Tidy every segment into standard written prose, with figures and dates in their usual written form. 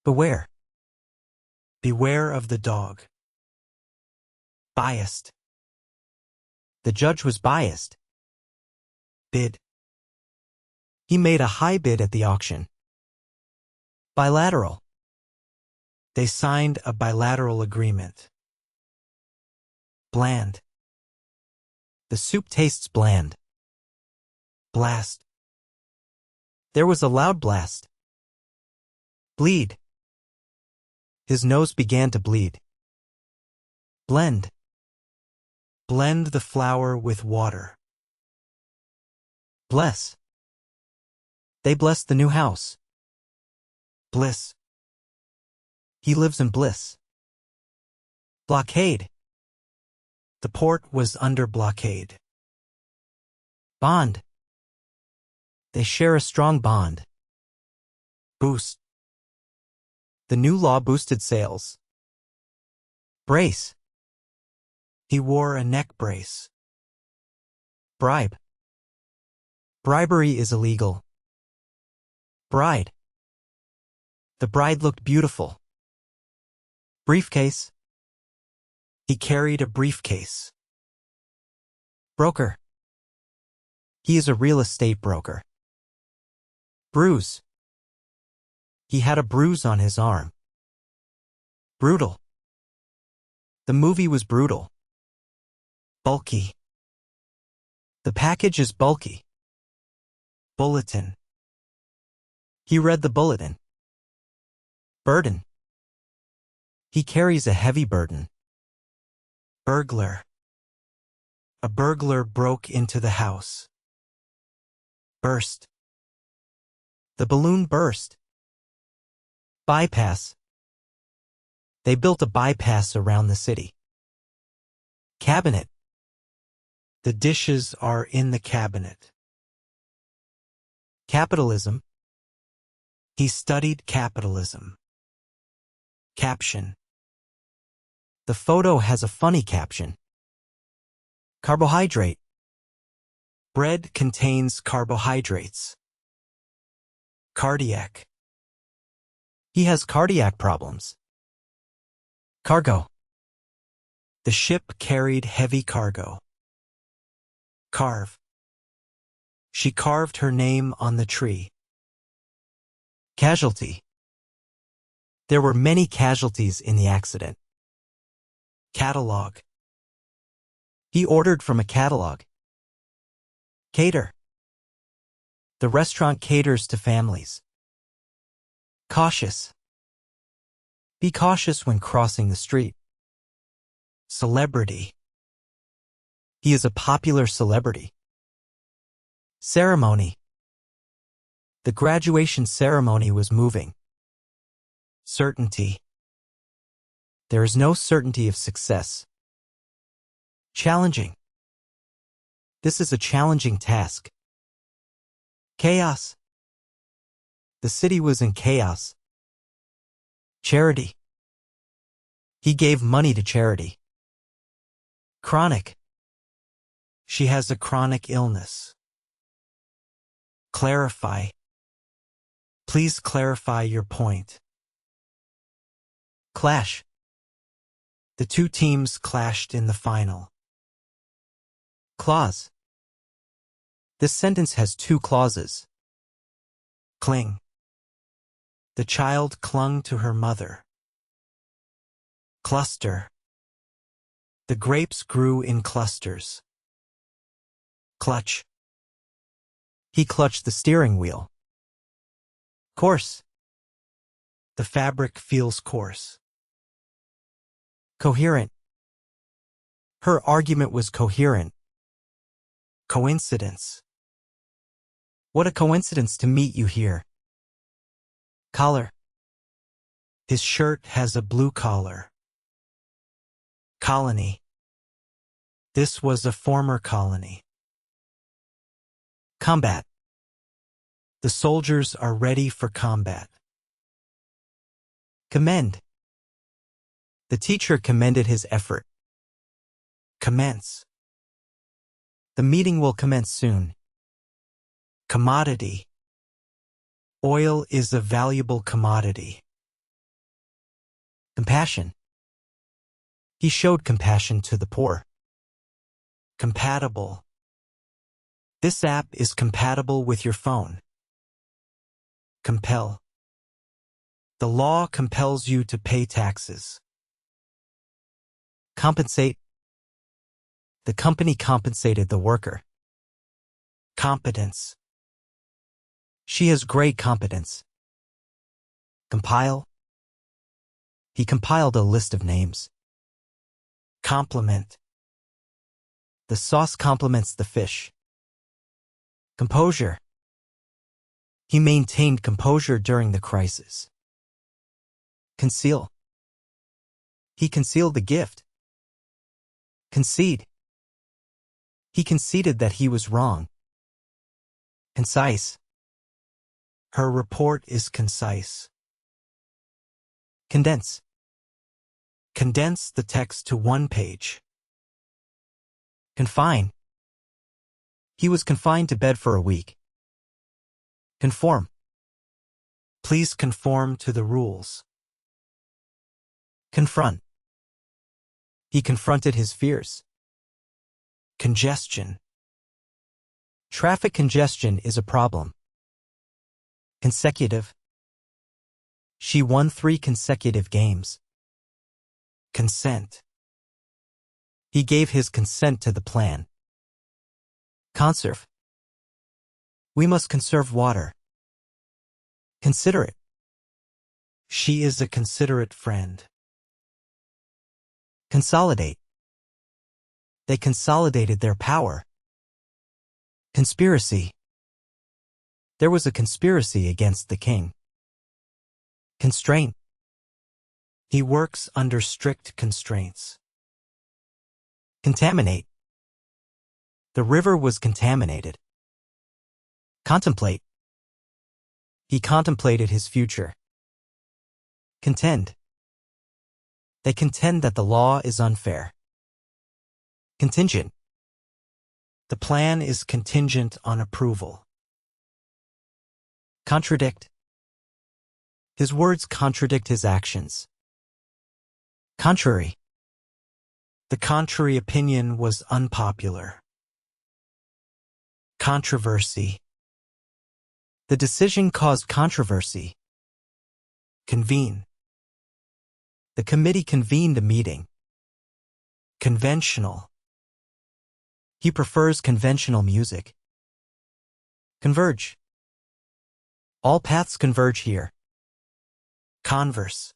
Beware. Beware of the dog. Biased. The judge was biased. Bid. He made a high bid at the auction. Bilateral. They signed a bilateral agreement. Bland. The soup tastes bland. Blast. There was a loud blast. Bleed. His nose began to bleed. Blend. Blend the flour with water. Bless. They blessed the new house. Bliss. He lives in bliss. Blockade. The port was under blockade. Bond. They share a strong bond. Boost. The new law boosted sales. Brace. He wore a neck brace. Bribe. Bribery is illegal. Bride. The bride looked beautiful. Briefcase. He carried a briefcase. Broker. He is a real estate broker. Bruise. He had a bruise on his arm. Brutal. The movie was brutal. Bulky. The package is bulky. Bulletin. He read the bulletin. Burden. He carries a heavy burden. Burglar. A burglar broke into the house. Burst. The balloon burst. Bypass. They built a bypass around the city. Cabinet. The dishes are in the cabinet. Capitalism. He studied capitalism. Caption. The photo has a funny caption. Carbohydrate. Bread contains carbohydrates. Cardiac. He has cardiac problems. Cargo. The ship carried heavy cargo. Carve. She carved her name on the tree. Casualty. There were many casualties in the accident. Catalog. He ordered from a catalog. Cater. The restaurant caters to families. Cautious. Be cautious when crossing the street. Celebrity. He is a popular celebrity. Ceremony. The graduation ceremony was moving. Certainty. There is no certainty of success. Challenging. This is a challenging task. Chaos. The city was in chaos. Charity. He gave money to charity. Chronic. She has a chronic illness. Clarify. Please clarify your point. Clash. The two teams clashed in the final. Clause. This sentence has two clauses. Cling. The child clung to her mother. Cluster. The grapes grew in clusters. Clutch. He clutched the steering wheel. Coarse. The fabric feels coarse. Coherent. Her argument was coherent. Coincidence. What a coincidence to meet you here. Collar. His shirt has a blue collar. Colony. This was a former colony. Combat. The soldiers are ready for combat. Commend. The teacher commended his effort. Commence. The meeting will commence soon. Commodity. Oil is a valuable commodity. Compassion. He showed compassion to the poor. Compatible. This app is compatible with your phone. Compel. The law compels you to pay taxes. Compensate. The company compensated the worker. Competence. She has great competence. Compile. He compiled a list of names. Complement. The sauce complements the fish. Composure. He maintained composure during the crisis. Conceal. He concealed the gift. Concede. He conceded that he was wrong. Concise. Her report is concise. Condense. Condense the text to one page. Confine. He was confined to bed for a week. Conform. Please conform to the rules. Confront. He confronted his fears. Congestion. Traffic congestion is a problem. Consecutive. She won 3 consecutive games. Consent. He gave his consent to the plan. Conserve. We must conserve water. Considerate. She is a considerate friend. Consolidate. They consolidated their power. Conspiracy. There was a conspiracy against the king. Constraint. He works under strict constraints. Contaminate. The river was contaminated. Contemplate. He contemplated his future. Contend. They contend that the law is unfair. Contingent. The plan is contingent on approval. Contradict. His words contradict his actions. Contrary. The contrary opinion was unpopular. Controversy. The decision caused controversy. Convene. The committee convened a meeting. Conventional. He prefers conventional music. Converge. All paths converge here. Converse.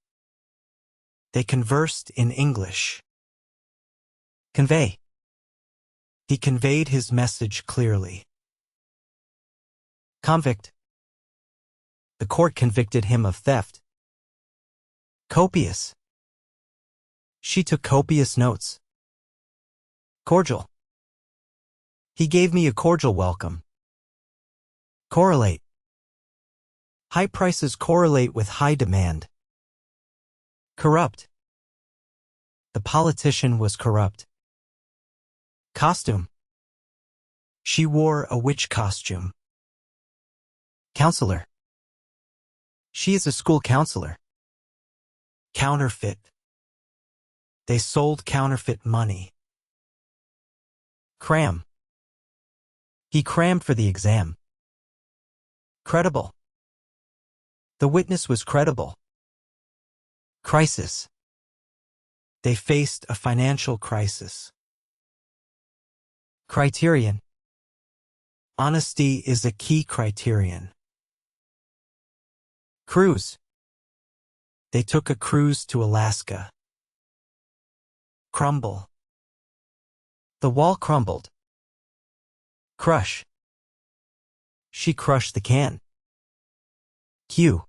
They conversed in English. Convey. He conveyed his message clearly. Convict. The court convicted him of theft. Copious. She took copious notes. Cordial. He gave me a cordial welcome. Correlate. High prices correlate with high demand. Corrupt. The politician was corrupt. Costume. She wore a witch costume. Counselor. She is a school counselor. Counterfeit. They sold counterfeit money. Cram. He crammed for the exam. Credible. The witness was credible. Crisis. They faced a financial crisis. Criterion. Honesty is a key criterion. Cruise. They took a cruise to Alaska. Crumble. The wall crumbled. Crush. She crushed the can. Cue.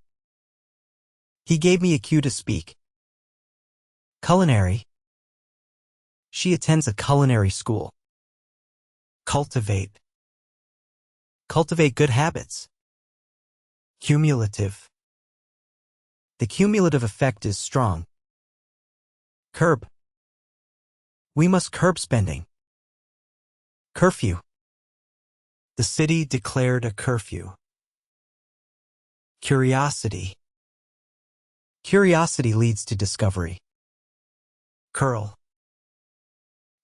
He gave me a cue to speak. Culinary. She attends a culinary school. Cultivate. Cultivate good habits. Cumulative. The cumulative effect is strong. Curb. We must curb spending. Curfew. The city declared a curfew. Curiosity. Curiosity leads to discovery. Curl.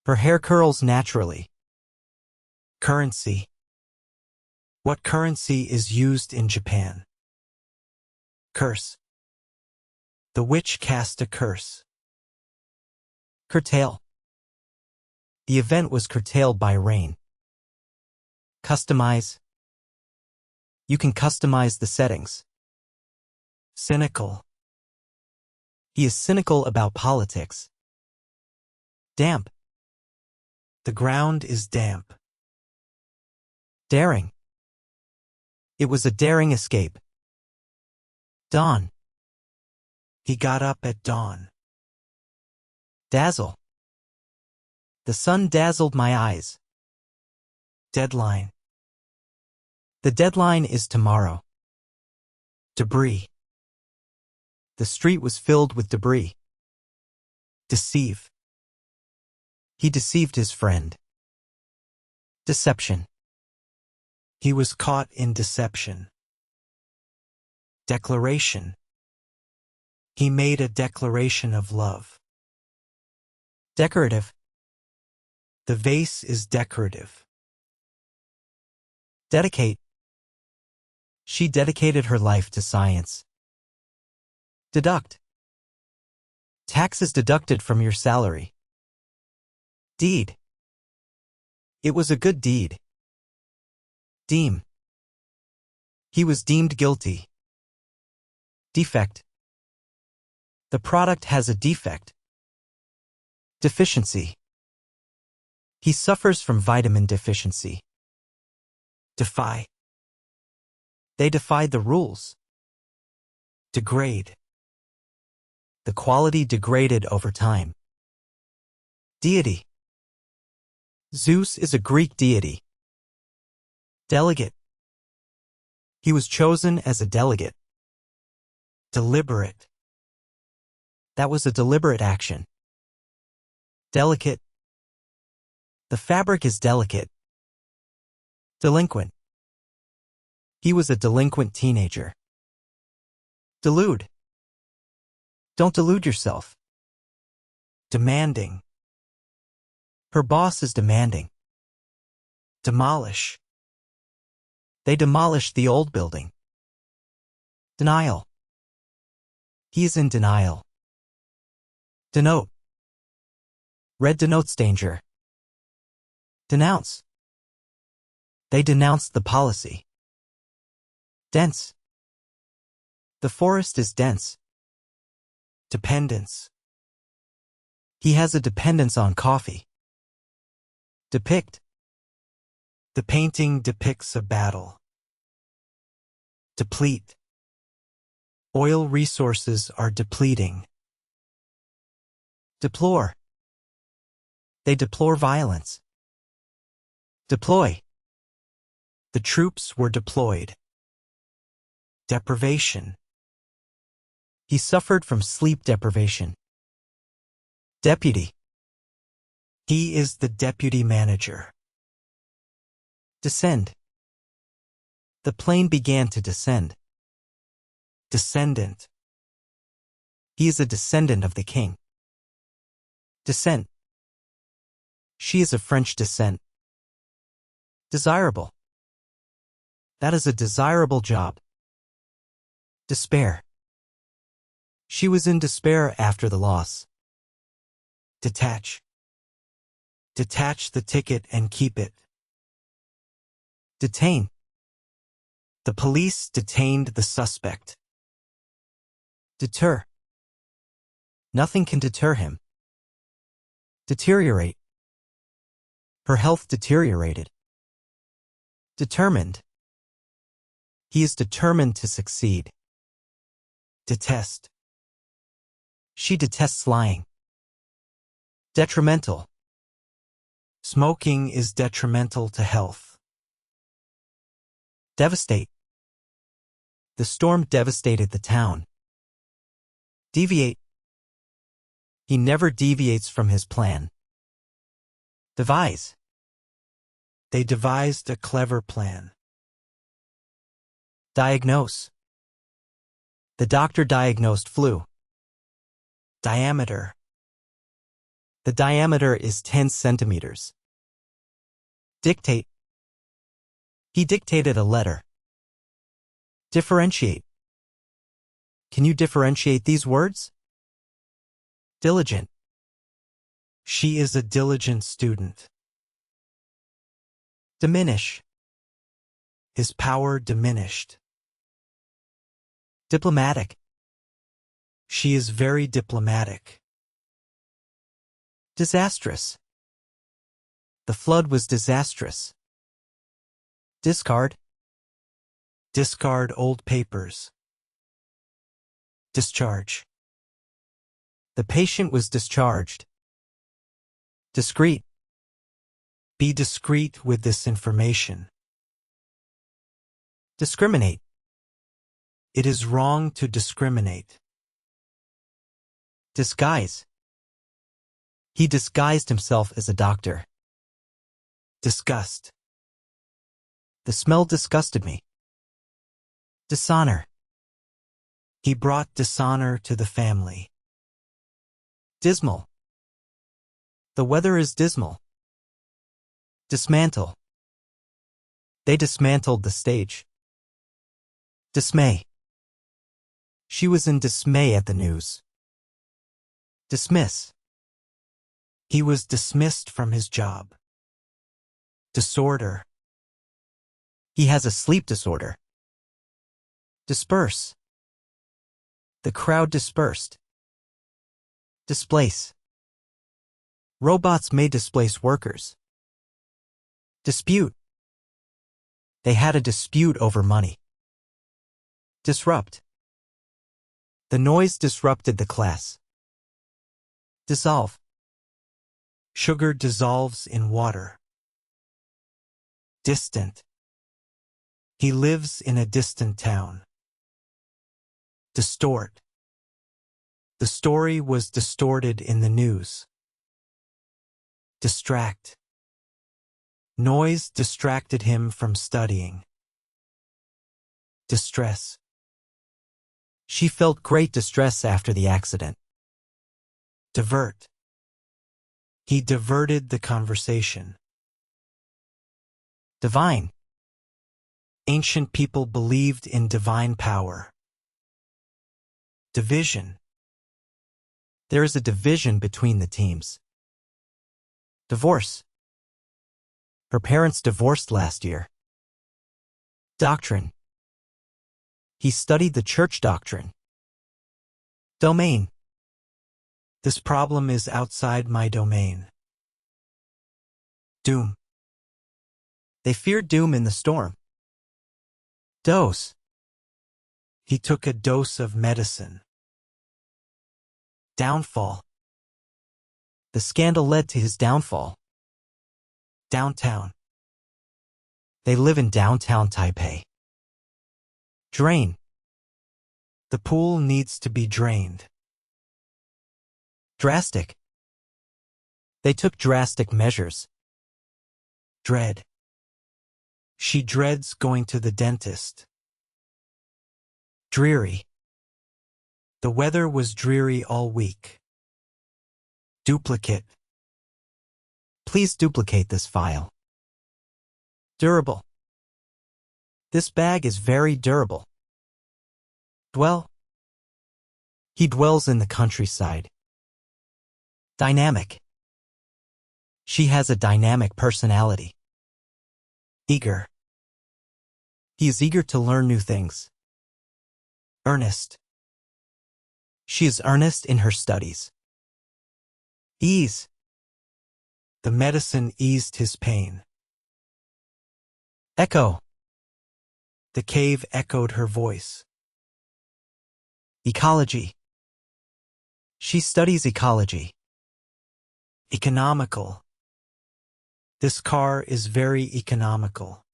Her hair curls naturally. Currency. What currency is used in Japan? Curse. The witch cast a curse. Curtail. The event was curtailed by rain. Customize. You can customize the settings. Cynical. He is cynical about politics. Damp. The ground is damp. Daring. It was a daring escape. Dawn. He got up at dawn. Dazzle. The sun dazzled my eyes. Deadline. The deadline is tomorrow. Debris. The street was filled with debris. Deceive. He deceived his friend. Deception. He was caught in deception. Declaration. He made a declaration of love. Decorative. The vase is decorative. Dedicate. She dedicated her life to science. Deduct. Taxes deducted from your salary. Deed. It was a good deed. Deem. He was deemed guilty. Defect. The product has a defect. Deficiency. He suffers from vitamin deficiency. Defy. They defied the rules. Degrade. The quality degraded over time. Deity. Zeus is a Greek deity. Delegate. He was chosen as a delegate. Deliberate. That was a deliberate action. Delicate. The fabric is delicate. Delinquent. He was a delinquent teenager. Delude. Don't delude yourself. Demanding. Her boss is demanding. Demolish. They demolished the old building. Denial. He is in denial. Denote. Red denotes danger. Denounce. They denounced the policy. Dense. The forest is dense. Dependence. He has a dependence on coffee. Depict. The painting depicts a battle. Deplete. Oil resources are depleting. Deplore. They deplore violence. Deploy. The troops were deployed. Deprivation. He suffered from sleep deprivation. Deputy. He is the deputy manager. Descend. The plane began to descend. Descendant. He is a descendant of the king. Descent. She is of French descent. Desirable. That is a desirable job. Despair. She was in despair after the loss. Detach. Detach the ticket and keep it. Detain. The police detained the suspect. Deter. Nothing can deter him. Deteriorate. Her health deteriorated. Determined. He is determined to succeed. Detest. She detests lying. Detrimental. Smoking is detrimental to health. Devastate. The storm devastated the town. Deviate. He never deviates from his plan. Devise. They devised a clever plan. Diagnose. The doctor diagnosed flu. Diameter. The diameter is 10 centimeters. Dictate. He dictated a letter. Differentiate. Can you differentiate these words? Diligent. She is a diligent student. Diminish. His power diminished. Diplomatic. She is very diplomatic. Disastrous. The flood was disastrous. Discard. Discard old papers. Discharge. The patient was discharged. Discreet. Be discreet with this information. Discriminate. It is wrong to discriminate. Disguise. He disguised himself as a doctor. Disgust. The smell disgusted me. Dishonor. He brought dishonor to the family. Dismal. The weather is dismal. Dismantle. They dismantled the stage. Dismay. She was in dismay at the news. Dismiss. He was dismissed from his job. Disorder. He has a sleep disorder. Disperse. The crowd dispersed. Displace. Robots may displace workers. Dispute. They had a dispute over money. Disrupt. The noise disrupted the class. Dissolve. Sugar dissolves in water. Distant. He lives in a distant town. Distort. The story was distorted in the news. Distract. Noise distracted him from studying. Distress. She felt great distress after the accident. Divert. He diverted the conversation. Divine. Ancient people believed in divine power. Division. There is a division between the teams. Divorce. Her parents divorced last year. Doctrine. He studied the church doctrine. Domain. This problem is outside my domain. Doom. They feared doom in the storm. Dose. He took a dose of medicine. Downfall. The scandal led to his downfall. Downtown. They live in downtown Taipei. Drain. The pool needs to be drained. Drastic. They took drastic measures. Dread. She dreads going to the dentist. Dreary. The weather was dreary all week. Duplicate. Please duplicate this file. Durable. This bag is very durable. Dwell. He dwells in the countryside. Dynamic. She has a dynamic personality. Eager. He is eager to learn new things. Earnest. She is earnest in her studies. Ease. The medicine eased his pain. Echo. The cave echoed her voice. Ecology. She studies ecology. Economical. This car is very economical.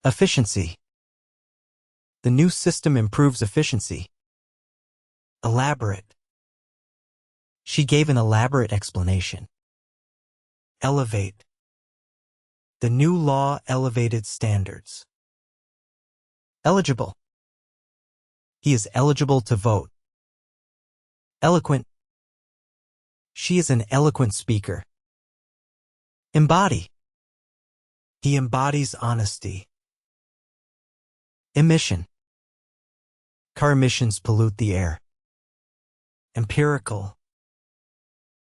Efficiency. The new system improves efficiency. Elaborate. She gave an elaborate explanation. Elevate. The new law elevated standards. Eligible. He is eligible to vote. Eloquent. She is an eloquent speaker. Embody. He embodies honesty. Emission. Car emissions pollute the air. Empirical.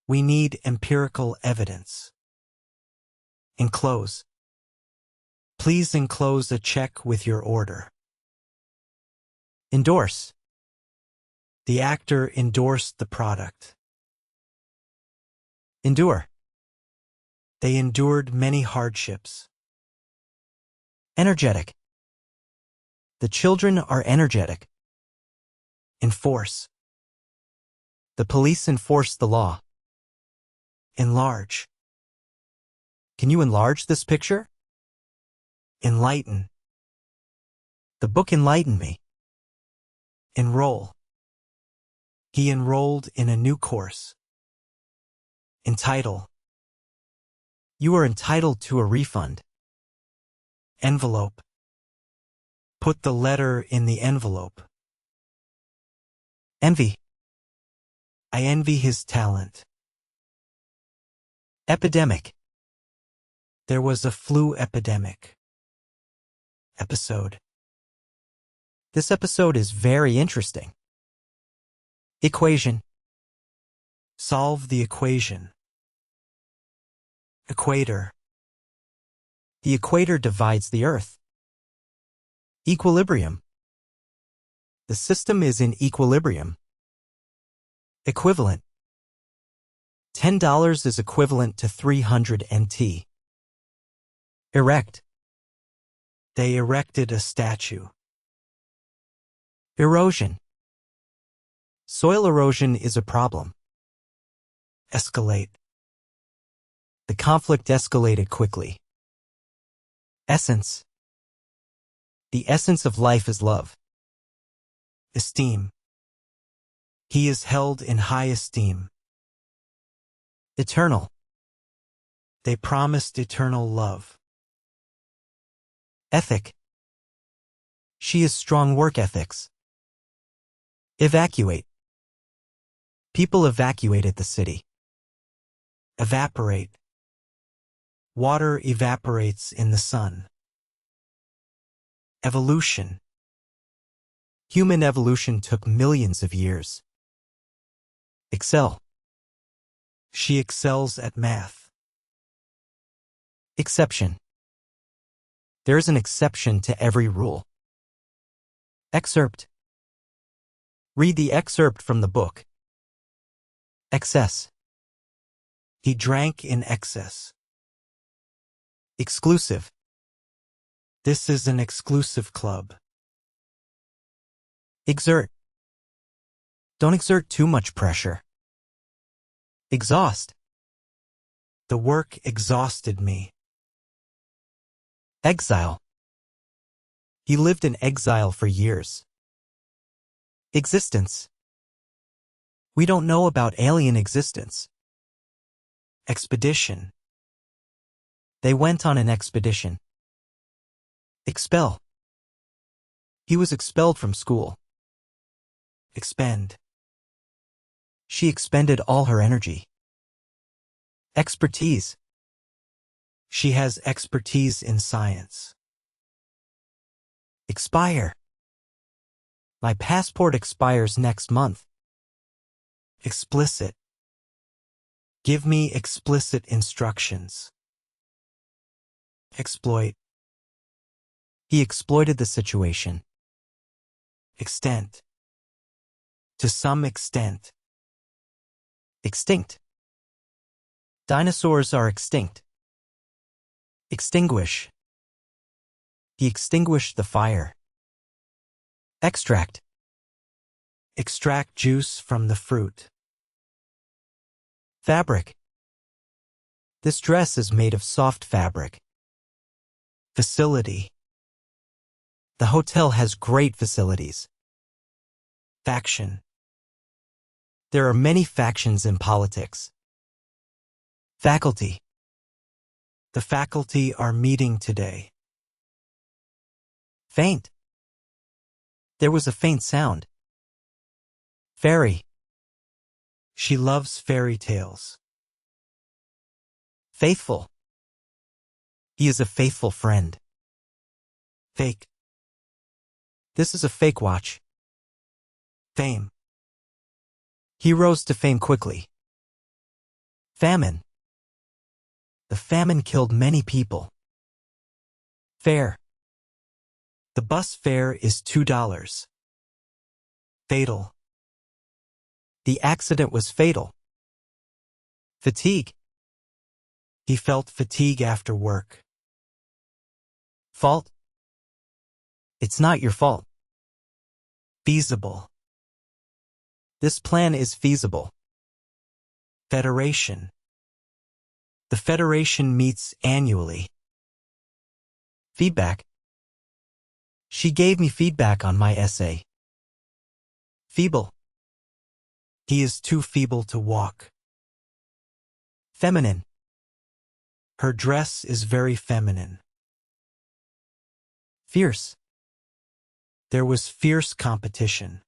We need empirical evidence. Enclose. Please enclose a check with your order. Endorse. The actor endorsed the product. Endure. They endured many hardships. Energetic. The children are energetic. Enforce. The police enforce the law. Enlarge. Can you enlarge this picture? Enlighten. The book enlightened me. Enroll. He enrolled in a new course. Entitle. You are entitled to a refund. Envelope. Put the letter in the envelope. Envy. I envy his talent. Epidemic. There was a flu epidemic. Episode. This episode is very interesting. Equation. Solve the equation. Equator. The equator divides the Earth. Equilibrium. The system is in equilibrium. Equivalent. $10 is equivalent to 300 NT. Erect. They erected a statue. Erosion. Soil erosion is a problem. Escalate. The conflict escalated quickly. Essence. The essence of life is love. Esteem. He is held in high esteem. Eternal. They promised eternal love. Ethic. She is strong work ethics. Evacuate. People evacuated the city. Evaporate. Water evaporates in the sun. Evolution. Human evolution took millions of years. Excel. She excels at math. Exception. There is an exception to every rule. Excerpt. Read the excerpt from the book. Excess. He drank in excess. Exclusive. This is an exclusive club. Exert. Don't exert too much pressure. Exhaust. The work exhausted me. Exile. He lived in exile for years. Existence. We don't know about alien existence. Expedition. They went on an expedition. Expel. He was expelled from school. Expend. She expended all her energy. Expertise. She has expertise in science. Expire. My passport expires next month. Explicit. Give me explicit instructions. Exploit. He exploited the situation. Extent. To some extent. Extinct. Dinosaurs are extinct. Extinguish. He extinguished the fire. Extract. Extract juice from the fruit. Fabric. This dress is made of soft fabric. Facility. The hotel has great facilities. Faction. There are many factions in politics. Faculty. The faculty are meeting today. Faint. There was a faint sound. Fairy. She loves fairy tales. Faithful. He is a faithful friend. Fake. This is a fake watch. Fame. He rose to fame quickly. Famine. The famine killed many people. Fare. The bus fare is $2. Fatal. The accident was fatal. Fatigue. He felt fatigue after work. Fault. It's not your fault. Feasible. This plan is feasible. Federation. The Federation meets annually. Feedback. She gave me feedback on my essay. Feeble. He is too feeble to walk. Feminine. Her dress is very feminine. Fierce. There was fierce competition.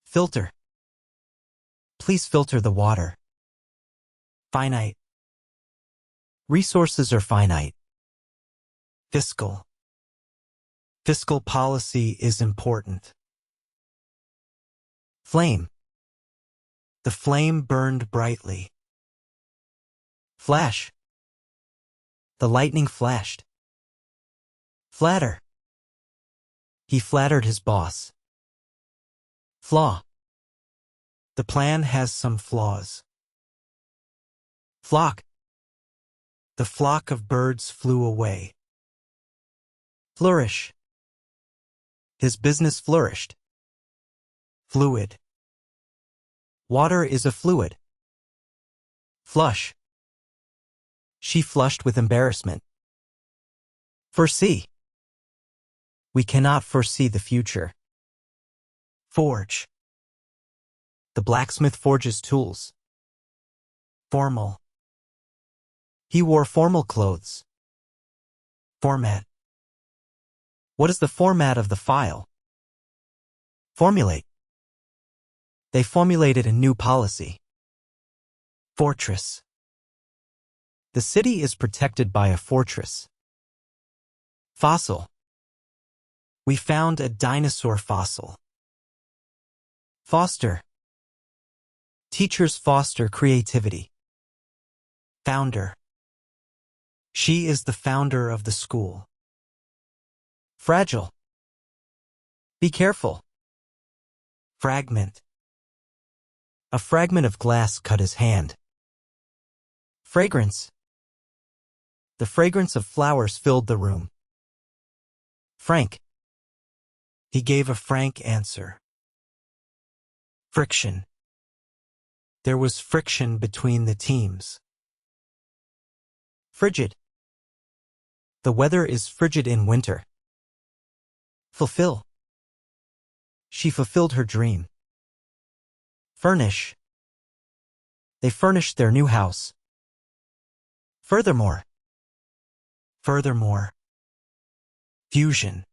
Filter. Please filter the water. Finite. Resources are finite. Fiscal. Fiscal policy is important. Flame. The flame burned brightly. Flash. The lightning flashed. Flatter. He flattered his boss. Flaw. The plan has some flaws. Flock. The flock of birds flew away. Flourish. His business flourished. Fluid. Water is a fluid. Flush. She flushed with embarrassment. Foresee. We cannot foresee the future. Forge. The blacksmith forges tools. Formal. He wore formal clothes. Format. What is the format of the file? Formulate. They formulated a new policy. Fortress. The city is protected by a fortress. Fossil. We found a dinosaur fossil. Foster. Teachers foster creativity. Founder. She is the founder of the school. Fragile. Be careful. Fragment. A fragment of glass cut his hand. Fragrance. The fragrance of flowers filled the room. Frank. He gave a frank answer. Friction. There was friction between the teams. Frigid. The weather is frigid in winter. Fulfill. She fulfilled her dream. Furnish. They furnished their new house. Furthermore. Furthermore. Fusion.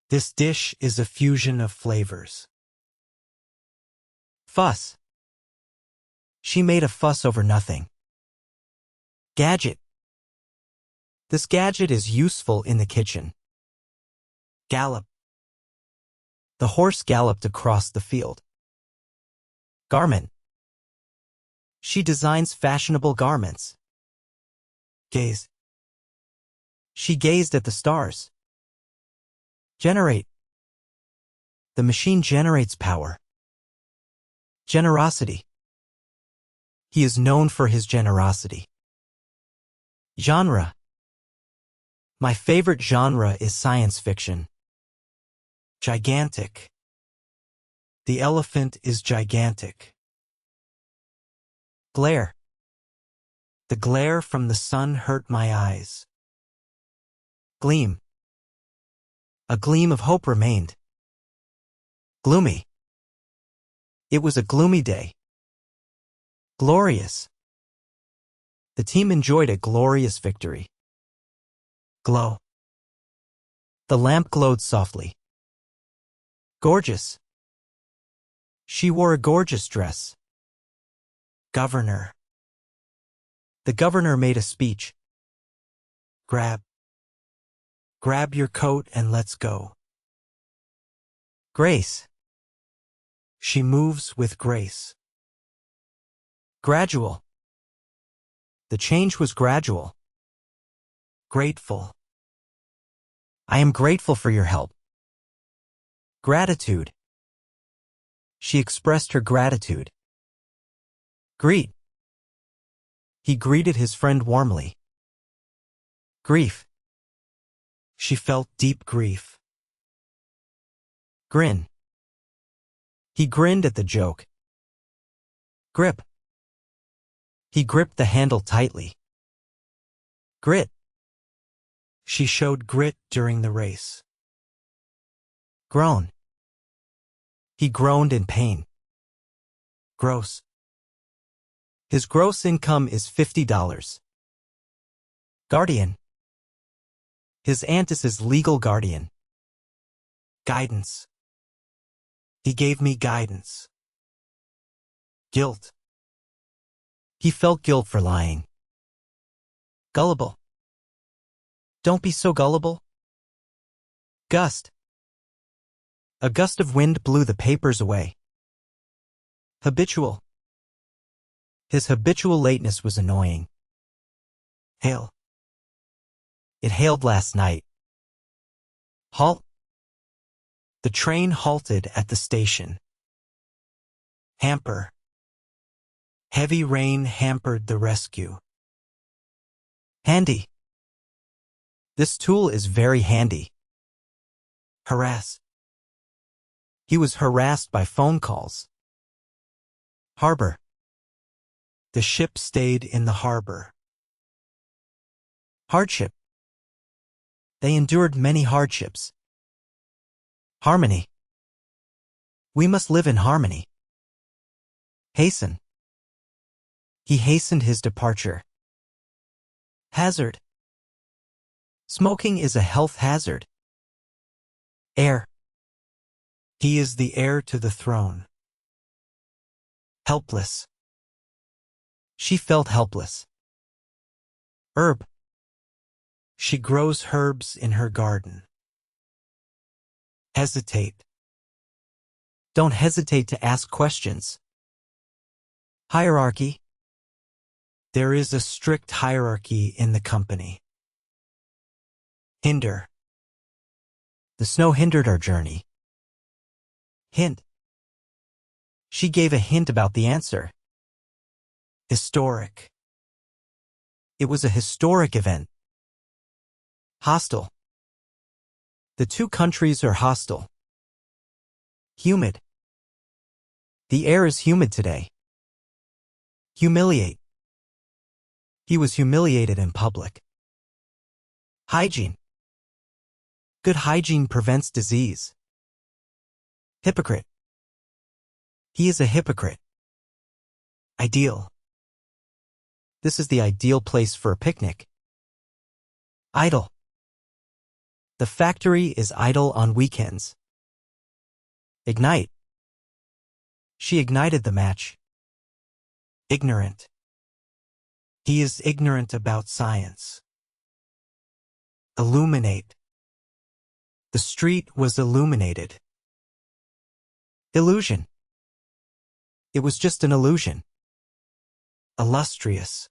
This dish is a fusion of flavors. Fuss. She made a fuss over nothing. Gadget. This gadget is useful in the kitchen. Gallop. The horse galloped across the field. Garment. She designs fashionable garments. Gaze. She gazed at the stars. Generate. The machine generates power. Generosity. He is known for his generosity. Genre. My favorite genre is science fiction. Gigantic. The elephant is gigantic. Glare. The glare from the sun hurt my eyes. Gleam. A gleam of hope remained. Gloomy. It was a gloomy day. Glorious. The team enjoyed a glorious victory. Glow. The lamp glowed softly. Gorgeous. She wore a gorgeous dress. Governor. The governor made a speech. Grab your coat and let's go. Grace. She moves with grace. Gradual. The change was gradual. Grateful. I am grateful for your help. Gratitude. She expressed her gratitude. Greet. He greeted his friend warmly. Grief. She felt deep grief. Grin. He grinned at the joke. Grip. He gripped the handle tightly. Grit. She showed grit during the race. Groan. He groaned in pain. Gross. His gross income is $50. Guardian. His aunt is his legal guardian. Guidance. He gave me guidance. Guilt. He felt guilt for lying. Gullible. Don't be so gullible. Gust. A gust of wind blew the papers away. Habitual. His habitual lateness was annoying. Hail. It hailed last night. Halt. The train halted at the station. Hamper. Heavy rain hampered the rescue. Handy. This tool is very handy. Harass. He was harassed by phone calls. Harbor. The ship stayed in the harbor. Hardship. They endured many hardships. Harmony. We must live in harmony. Hasten. He hastened his departure. Hazard. Smoking is a health hazard. Heir. He is the heir to the throne. Helpless. She felt helpless. Herb. She grows herbs in her garden. Hesitate. Don't hesitate to ask questions. Hierarchy. There is a strict hierarchy in the company. Hinder. The snow hindered our journey. Hint. She gave a hint about the answer. Historic. It was a historic event. Hostile. The two countries are hostile. Humid. The air is humid today. Humiliate. He was humiliated in public. Hygiene. Good hygiene prevents disease. Hypocrite. He is a hypocrite. Ideal. This is the ideal place for a picnic. Idle. The factory is idle on weekends. Ignite. She ignited the match. Ignorant. He is ignorant about science. Illuminate. The street was illuminated. Illusion. It was just an illusion. Illustrious.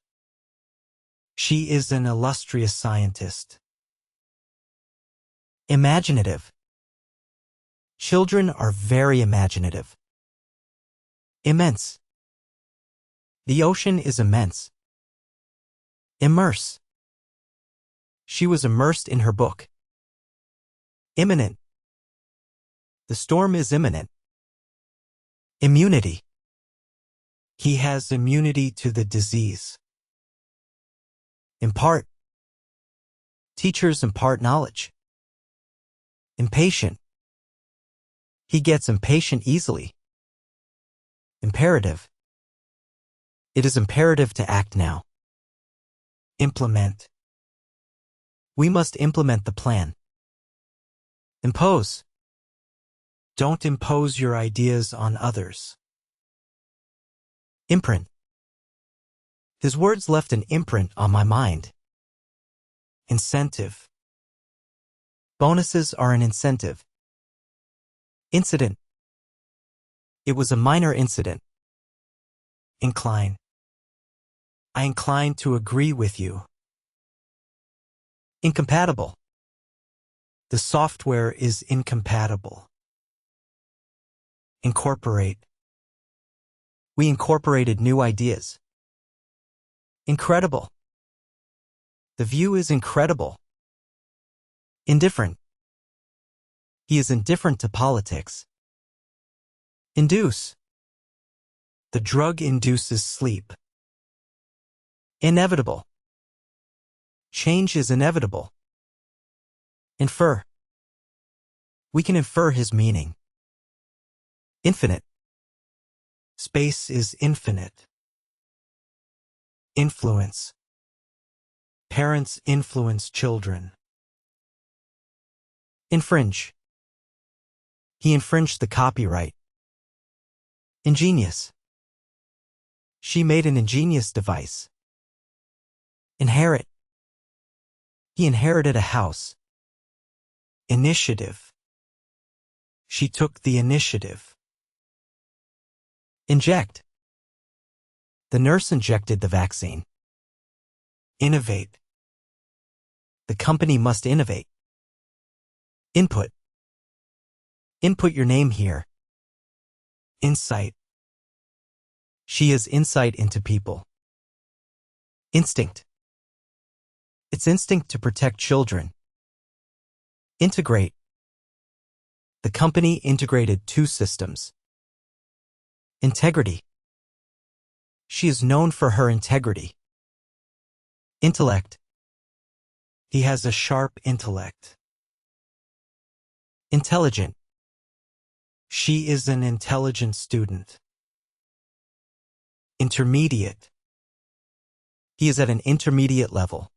She is an illustrious scientist. Imaginative. Children are very imaginative. Immense. The ocean is immense. Immerse. She was immersed in her book. Imminent. The storm is imminent. Immunity. He has immunity to the disease. Impart. Teachers impart knowledge. Impatient. He gets impatient easily. Imperative. It is imperative to act now. Implement. We must implement the plan. Impose. Don't impose your ideas on others. Imprint. His words left an imprint on my mind. Incentive. Bonuses are an incentive. Incident. It was a minor incident. Incline. I incline to agree with you. Incompatible. The software is incompatible. Incorporate. We incorporated new ideas. Incredible. The view is incredible. Indifferent. He is indifferent to politics. Induce. The drug induces sleep. Inevitable. Change is inevitable. Infer. We can infer his meaning. Infinite. Space is infinite. Influence. Parents influence children. Infringe. He infringed the copyright. Ingenious. She made an ingenious device. Inherit. He inherited a house. Initiative. She took the initiative. Inject. The nurse injected the vaccine. Innovate. The company must innovate. Input. Input your name here. Insight. She has insight into people. Instinct. It's instinct to protect children. Integrate. The company integrated 2 systems. Integrity. She is known for her integrity. Intellect. He has a sharp intellect. Intelligent. She is an intelligent student. Intermediate. He is at an intermediate level.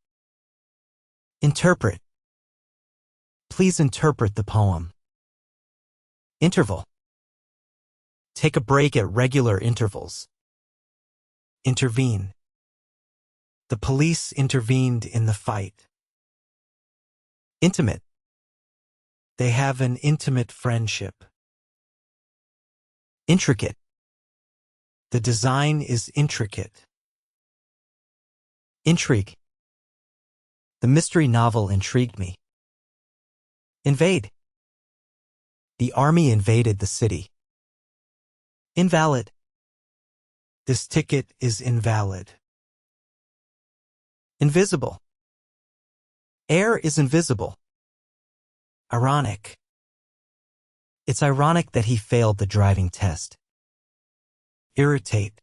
Interpret. Please interpret the poem. Interval. Take a break at regular intervals. Intervene. The police intervened in the fight. Intimate. They have an intimate friendship. Intricate. The design is intricate. Intrigue. The mystery novel intrigued me. Invade. The army invaded the city. Invalid. This ticket is invalid. Invisible. Air is invisible. Ironic. It's ironic that he failed the driving test. Irritate.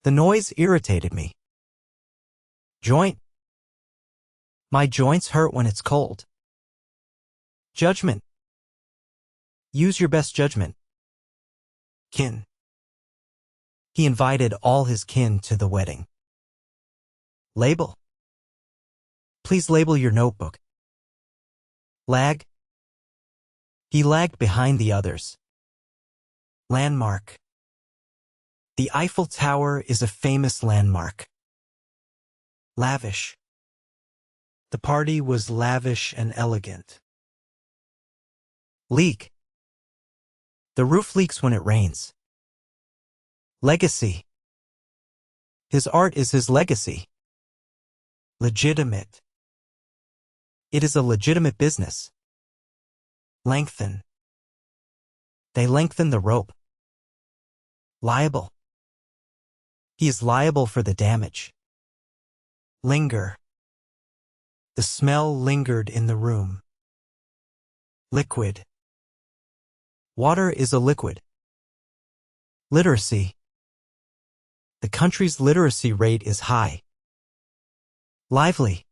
The noise irritated me. Joint. My joints hurt when it's cold. Judgment. Use your best judgment. Kin. He invited all his kin to the wedding. Label. Please label your notebook. Lag. He lagged behind the others. Landmark. The Eiffel Tower is a famous landmark. Lavish. The party was lavish and elegant. Leak. The roof leaks when it rains. Legacy. His art is his legacy. Legitimate. It is a legitimate business. Lengthen. They lengthen the rope. Liable. He is liable for the damage. Linger. The smell lingered in the room. Liquid. Water is a liquid. Literacy. The country's literacy rate is high. Lively.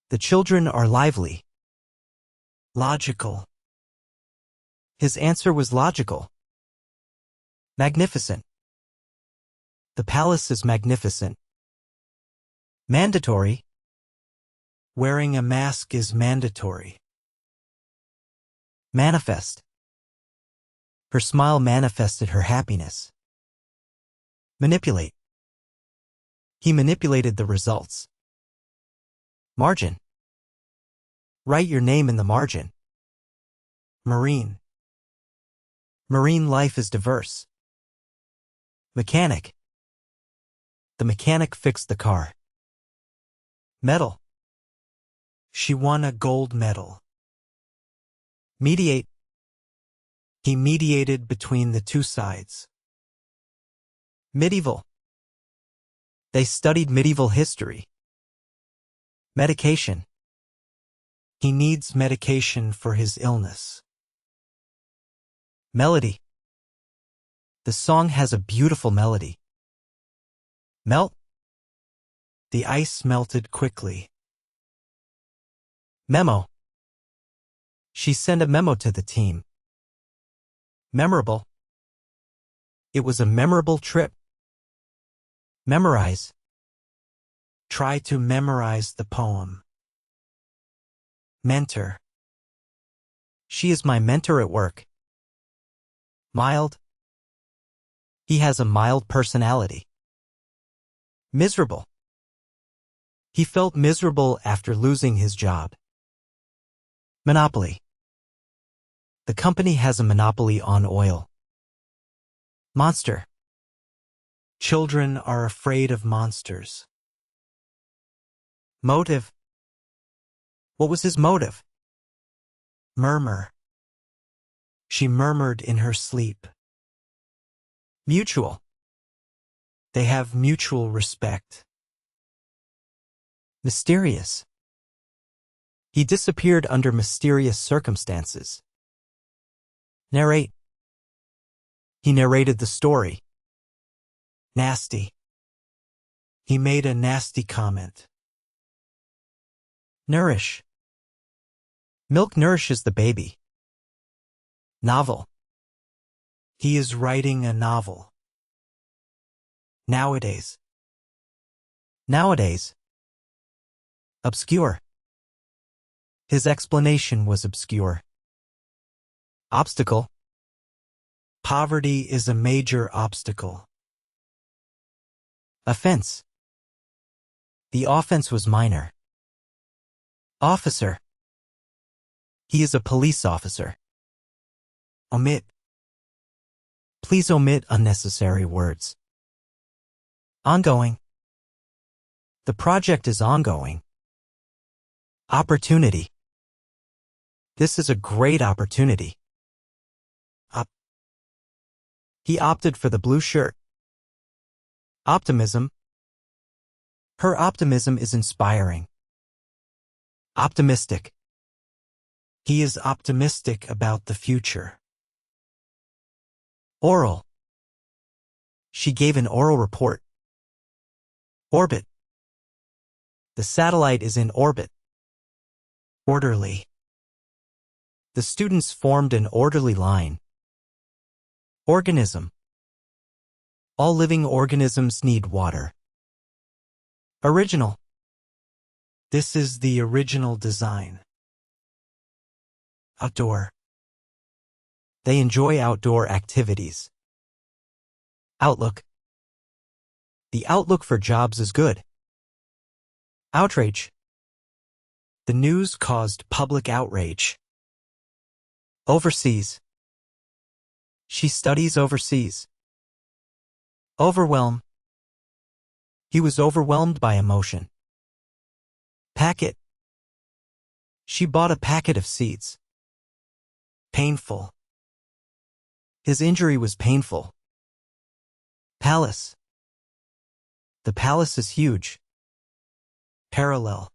The children are lively. Logical. His answer was logical. Magnificent. The palace is magnificent. Mandatory. Wearing a mask is mandatory. Manifest. Her smile manifested her happiness. Manipulate. He manipulated the results. Margin. Write your name in the margin. Marine. Marine life is diverse. Mechanic. The mechanic fixed the car. Medal. She won a gold medal. Mediate. He mediated between the two sides. Medieval. They studied medieval history. Medication. He needs medication for his illness. Melody. The song has a beautiful melody. Melt. The ice melted quickly. Memo. She sent a memo to the team. Memorable. It was a memorable trip. Memorize. Try to memorize the poem. Mentor. She is my mentor at work. Mild. He has a mild personality. Miserable. He felt miserable after losing his job. Monopoly. The company has a monopoly on oil. Monster. Children are afraid of monsters. Motive. What was his motive? Murmur. She murmured in her sleep. Mutual. They have mutual respect. Mysterious. He disappeared under mysterious circumstances. Narrate. He narrated the story. Nasty. He made a nasty comment. Nourish. Milk nourishes the baby. Novel. He is writing a novel. Nowadays. Nowadays. Obscure. His explanation was obscure. Obstacle. Poverty is a major obstacle. Offense. The offense was minor. Officer. He is a police officer. Omit. Please omit unnecessary words. Ongoing. The project is ongoing. Opportunity. This is a great opportunity. He opted for the blue shirt. Optimism. Her optimism is inspiring. Optimistic. He is optimistic about the future. Oral. She gave an oral report. Orbit. The satellite is in orbit. Orderly. The students formed an orderly line. Organism. All living organisms need water. Original. This is the original design. Outdoor. They enjoy outdoor activities. Outlook. The outlook for jobs is good. Outrage. The news caused public outrage. Overseas. She studies overseas. Overwhelm. He was overwhelmed by emotion. Packet. She bought a packet of seeds. Painful. His injury was painful. Palace. The palace is huge. Parallel.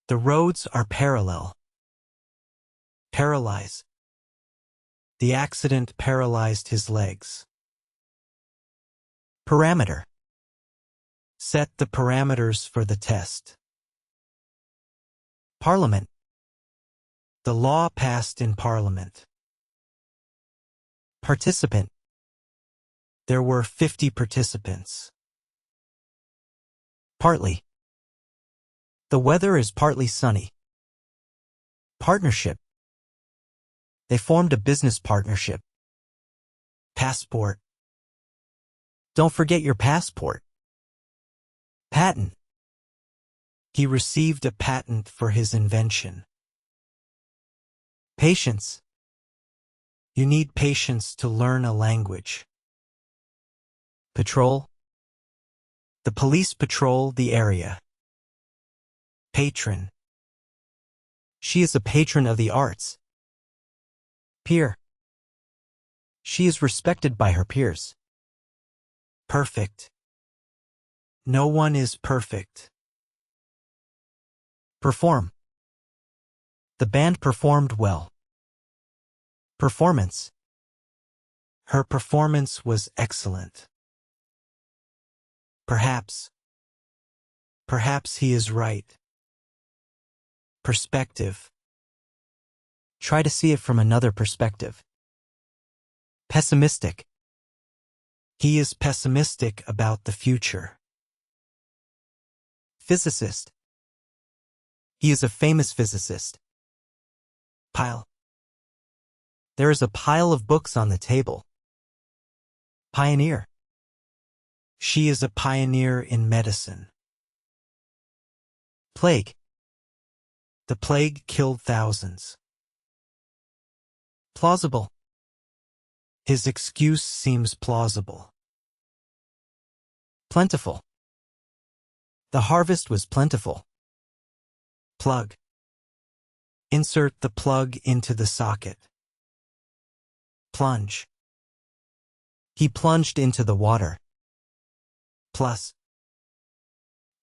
The roads are parallel. Paralyze. The accident paralyzed his legs. Parameter. Set the parameters for the test. Parliament. The law passed in Parliament. Participant. There were 50 participants. Partly. The weather is partly sunny. Partnership. They formed a business partnership. Passport. Don't forget your passport. Patent. He received a patent for his invention. Patience. You need patience to learn a language. Patrol. The police patrol the area. Patron. She is a patron of the arts. Peer. She is respected by her peers. Perfect. No one is perfect. Perform. The band performed well. Performance. Her performance was excellent. Perhaps. Perhaps he is right. Perspective. Try to see it from another perspective. Pessimistic. He is pessimistic about the future. Physicist. He is a famous physicist. Pile. There is a pile of books on the table. Pioneer. She is a pioneer in medicine. Plague. The plague killed thousands. Plausible. His excuse seems plausible. Plentiful. The harvest was plentiful. Plug. Insert the plug into the socket. Plunge. He plunged into the water. Plus.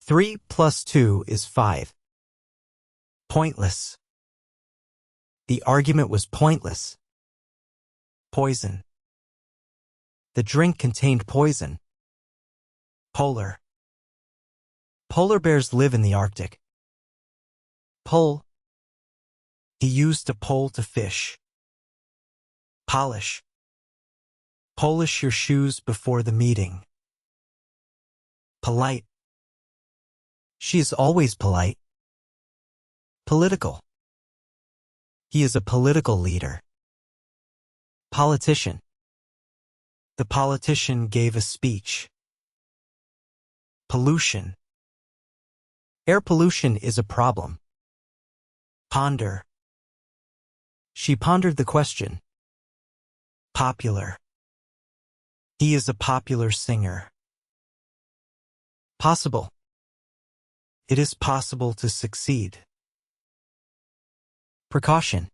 3 plus 2 is 5. Pointless. The argument was pointless. Poison. The drink contained poison. Polar. Polar bears live in the Arctic. Pole. He used a pole to fish. Polish. Polish your shoes before the meeting. Polite. She is always polite. Political. He is a political leader. Politician. The politician gave a speech. Pollution. Air pollution is a problem. Ponder. She pondered the question. Popular. He is a popular singer. Possible. It is possible to succeed. Precaution.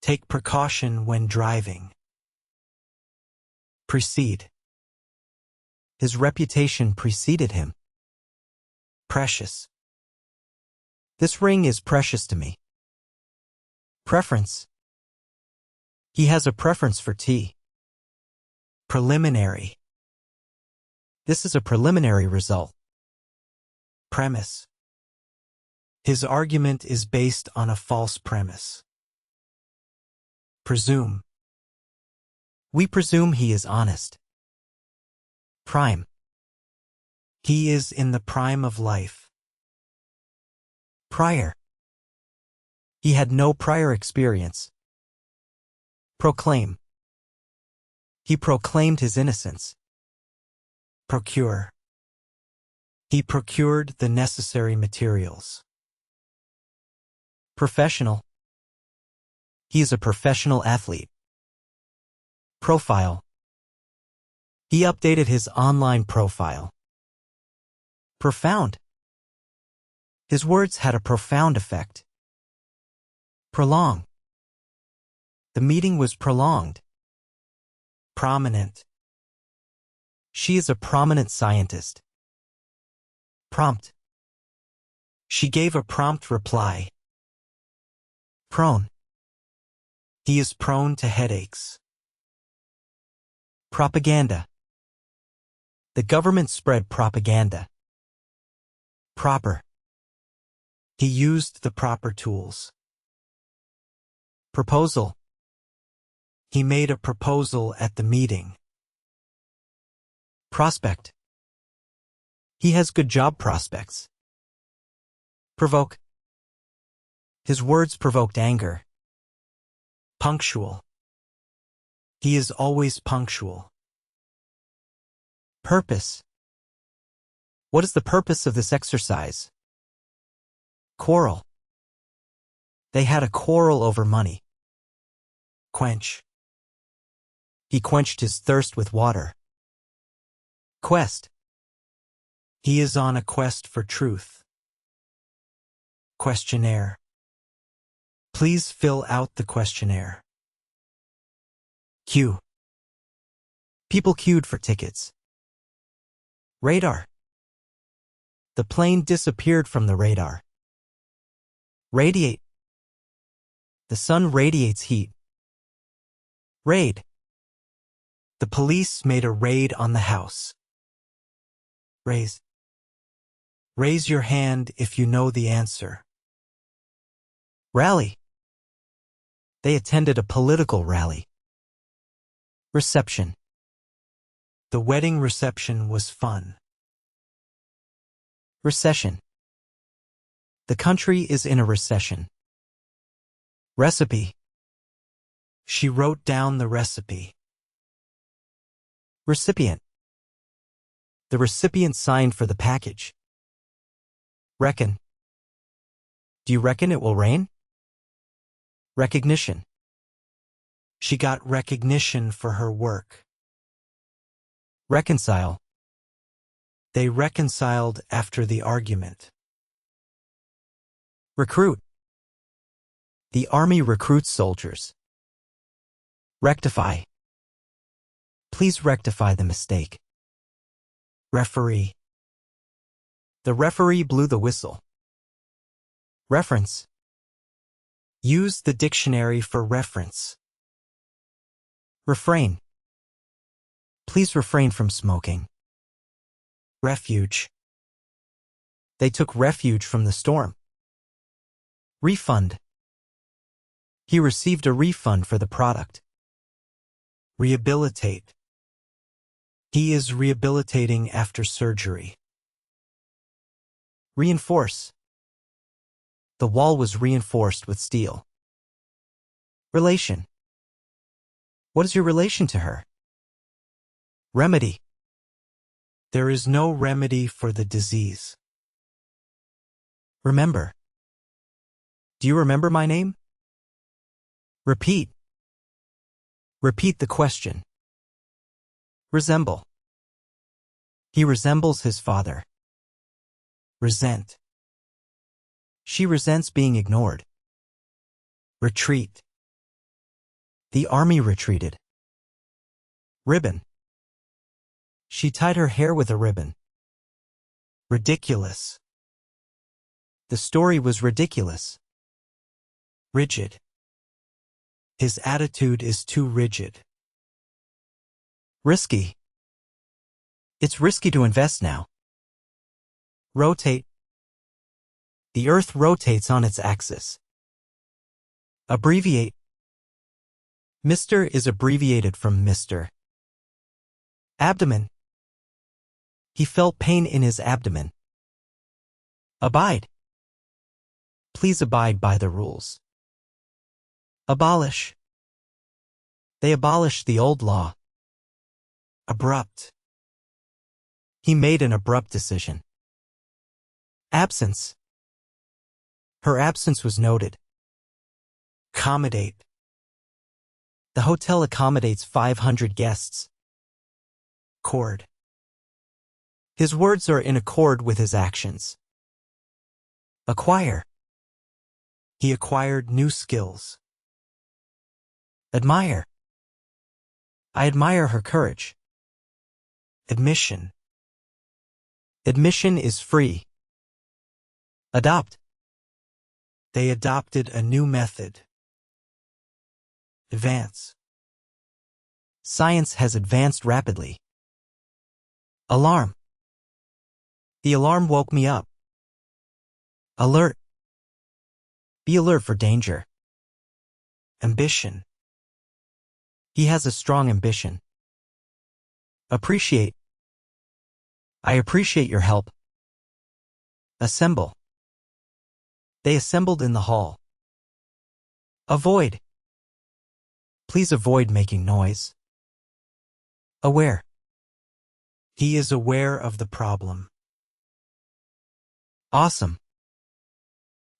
Take precaution when driving. Precede. His reputation preceded him. Precious. This ring is precious to me. Preference. He has a preference for tea. Preliminary. This is a preliminary result. Premise. His argument is based on a false premise. Presume. We presume he is honest. Prime. He is in the prime of life. Prior. He had no prior experience. Proclaim. He proclaimed his innocence. Procure. He procured the necessary materials. Professional. He is a professional athlete. Profile. He updated his online profile. Profound. His words had a profound effect. Prolong. The meeting was prolonged. Prominent. She is a prominent scientist. Prompt. She gave a prompt reply. Prone. He is prone to headaches. Propaganda. The government spread propaganda. Proper. He used the proper tools. Proposal. He made a proposal at the meeting. Prospect. He has good job prospects. Provoke. His words provoked anger. Punctual. He is always punctual. Purpose. What is the purpose of this exercise? Quarrel. They had a quarrel over money. Quench. He quenched his thirst with water. Quest. He is on a quest for truth. Questionnaire. Please fill out the questionnaire. Queue. People queued for tickets. Radar. The plane disappeared from the radar. Radiate. The sun radiates heat. Raid. The police made a raid on the house. Raise. Raise your hand if you know the answer. Rally. They attended a political rally. Reception. The wedding reception was fun. Recession. The country is in a recession. Recipe. She wrote down the recipe. Recipient. The recipient signed for the package. Reckon. Do you reckon it will rain? Recognition. She got recognition for her work. Reconcile. They reconciled after the argument. Recruit. The army recruits soldiers. Rectify. Please rectify the mistake. Referee. The referee blew the whistle. Reference. Use the dictionary for reference. Refrain. Please refrain from smoking. Refuge. They took refuge from the storm. Refund. He received a refund for the product. Rehabilitate. He is rehabilitating after surgery. Reinforce. The wall was reinforced with steel. Relation. What is your relation to her? Remedy. There is no remedy for the disease. Remember. Do you remember my name? Repeat. Repeat the question. Resemble. He resembles his father. Resent. She resents being ignored. Retreat. The army retreated. Ribbon. She tied her hair with a ribbon. Ridiculous. The story was ridiculous. Rigid. His attitude is too rigid. Risky. It's risky to invest now. Rotate. The earth rotates on its axis. Abbreviate. Mr. is abbreviated from Mr. Abdomen. He felt pain in his abdomen. Abide. Please abide by the rules. Abolish. They abolished the old law. Abrupt. He made an abrupt decision. Absence. Her absence was noted. Accommodate. The hotel accommodates 500 guests. Accord. His words are in accord with his actions. Acquire. He acquired new skills. Admire. I admire her courage. Admission. Admission is free. Adopt. They adopted a new method. Advance. Science has advanced rapidly. Alarm. The alarm woke me up. Alert. Be alert for danger. Ambition. He has a strong ambition. Appreciate. I appreciate your help. Assemble. They assembled in the hall. Avoid. Please avoid making noise. Aware. He is aware of the problem. Awesome.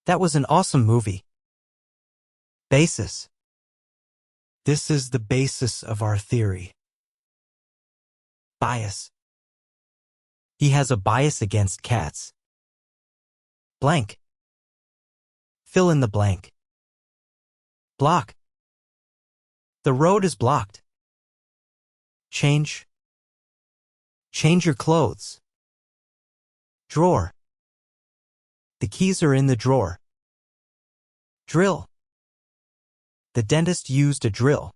That was an awesome movie. Basis. This is the basis of our theory. Bias. He has a bias against cats. Blank. Fill in the blank. Block. The road is blocked. Change. Change your clothes. Drawer. The keys are in the drawer. Drill. The dentist used a drill.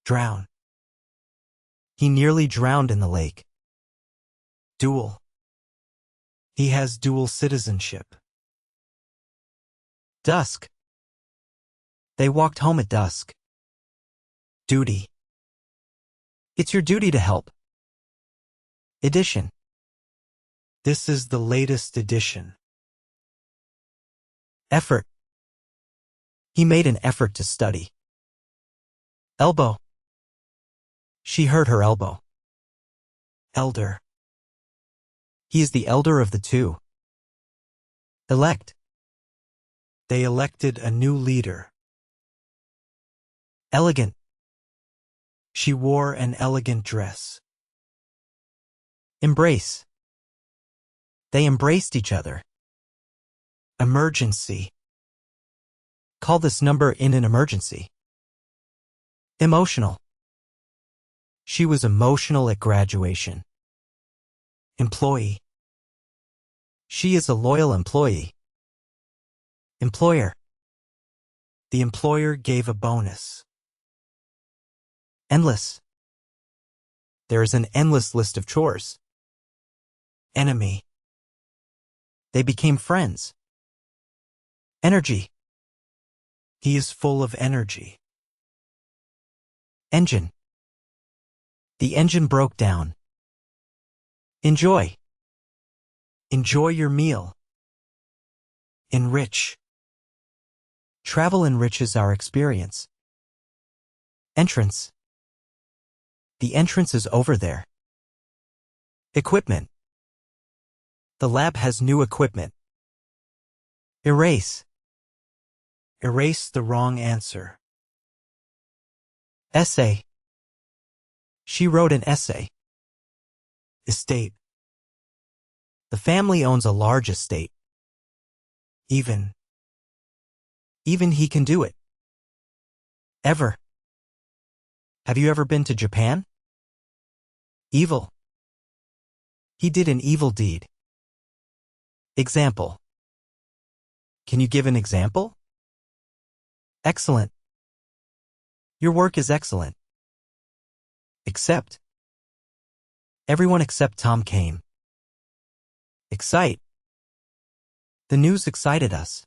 Drown. He nearly drowned in the lake. Dual. He has dual citizenship. Dusk. They walked home at dusk. Duty. It's your duty to help. Edition. This is the latest edition. Effort. He made an effort to study. Elbow. She hurt her elbow. Elder. He is the elder of the two. Elect. They elected a new leader. Elegant. She wore an elegant dress. Embrace. They embraced each other. Emergency. Call this number in an emergency. Emotional. She was emotional at graduation. Employee. She is a loyal employee. Employer. The employer gave a bonus. Endless. There is an endless list of chores. Enemy. They became friends. Energy. He is full of energy. Engine. The engine broke down. Enjoy. Enjoy your meal. Enrich. Travel enriches our experience. Entrance. The entrance is over there. Equipment. The lab has new equipment. Erase. Erase the wrong answer. Essay. She wrote an essay. Estate. The family owns a large estate. Even. Even he can do it. Ever. Have you ever been to Japan? Evil. He did an evil deed. Example. Can you give an example? Excellent. Your work is excellent. Except. Everyone except Tom came. Excite. The news excited us.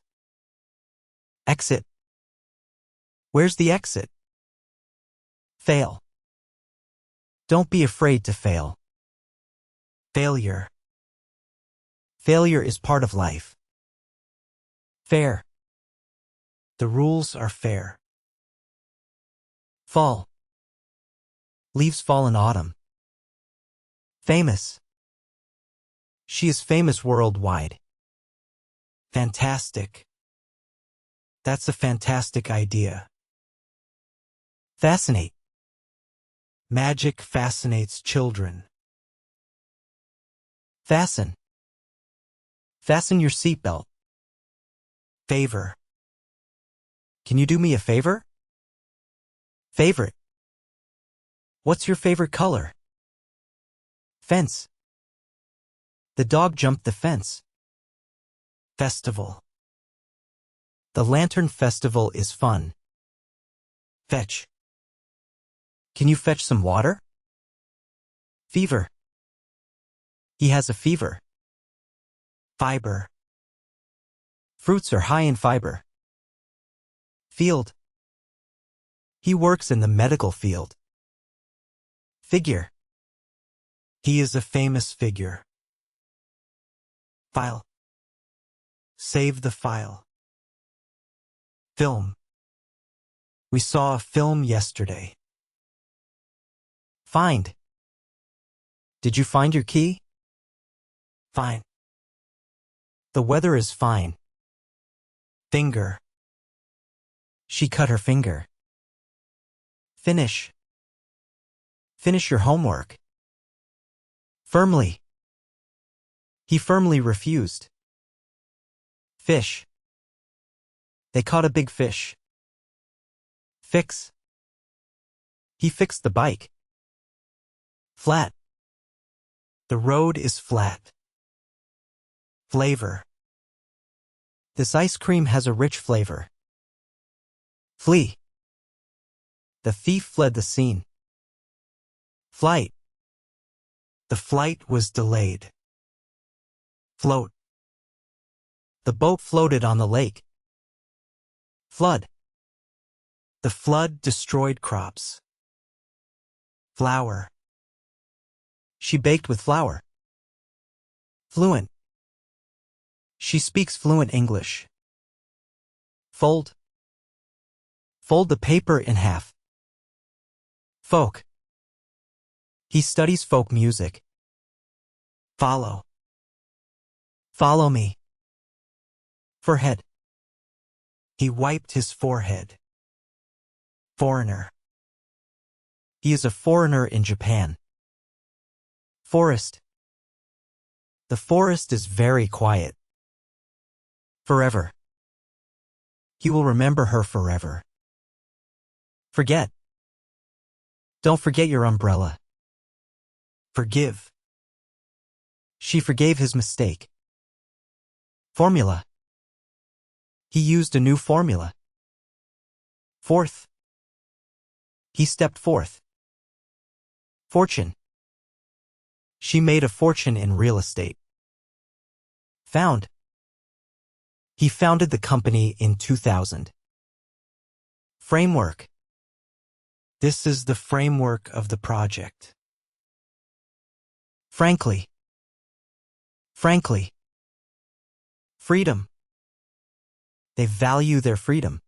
Exit. Where's the exit? Fail. Don't be afraid to fail. Failure. Failure is part of life. Fair. The rules are fair. Fall. Leaves fall in autumn. Famous. She is famous worldwide. Fantastic. That's a fantastic idea. Fascinate. Magic fascinates children. Fasten. Fasten your seatbelt. Favor. Can you do me a favor? Favorite. What's your favorite color? Fence. The dog jumped the fence. Festival. The Lantern Festival is fun. Fetch. Can you fetch some water? Fever. He has a fever. Fiber. Fruits are high in fiber. Field. He works in the medical field. Figure. He is a famous figure. File. Save the file. Film. We saw a film yesterday. Find. Did you find your key? Fine. The weather is fine. Finger. She cut her finger. Finish. Finish your homework. Firmly. He firmly refused. Fish. They caught a big fish. Fix. He fixed the bike. Flat. The road is flat. Flavor. This ice cream has a rich flavor. Flee. The thief fled the scene. Flight. The flight was delayed. Float. The boat floated on the lake. Flood. The flood destroyed crops. Flour. She baked with flour. Fluent. She speaks fluent English. Fold. Fold the paper in half. Folk. He studies folk music. Follow. Follow me. Forehead. He wiped his forehead. Foreigner. He is a foreigner in Japan. Forest. The forest is very quiet. Forever. He will remember her forever. Forget. Don't forget your umbrella. Forgive. She forgave his mistake. Formula. He used a new formula. Fourth. He stepped forth. Fortune. She made a fortune in real estate. Found. He founded the company in 2000. Framework. This is the framework of the project. Frankly. Frankly. Freedom. They value their freedom.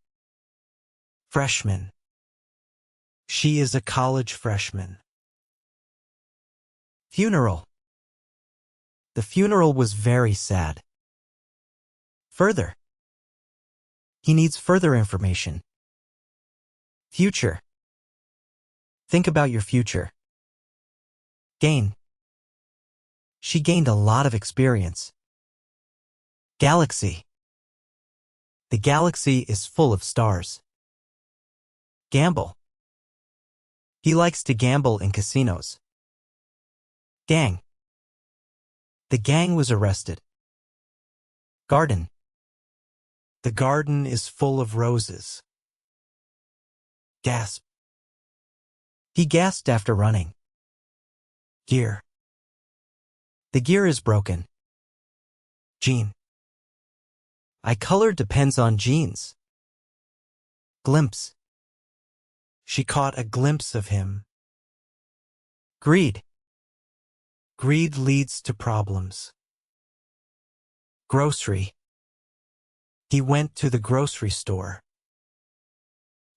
Freshman. She is a college freshman. Funeral. The funeral was very sad. Further. He needs further information. Future. Think about your future. Gain. She gained a lot of experience. Galaxy. The galaxy is full of stars. Gamble. He likes to gamble in casinos. Gang. The gang was arrested. Garden. The garden is full of roses. Gasp. He gasped after running. Gear. The gear is broken. Gene. Eye color depends on genes. Glimpse. She caught a glimpse of him. Greed. Greed leads to problems. Grocery. He went to the grocery store.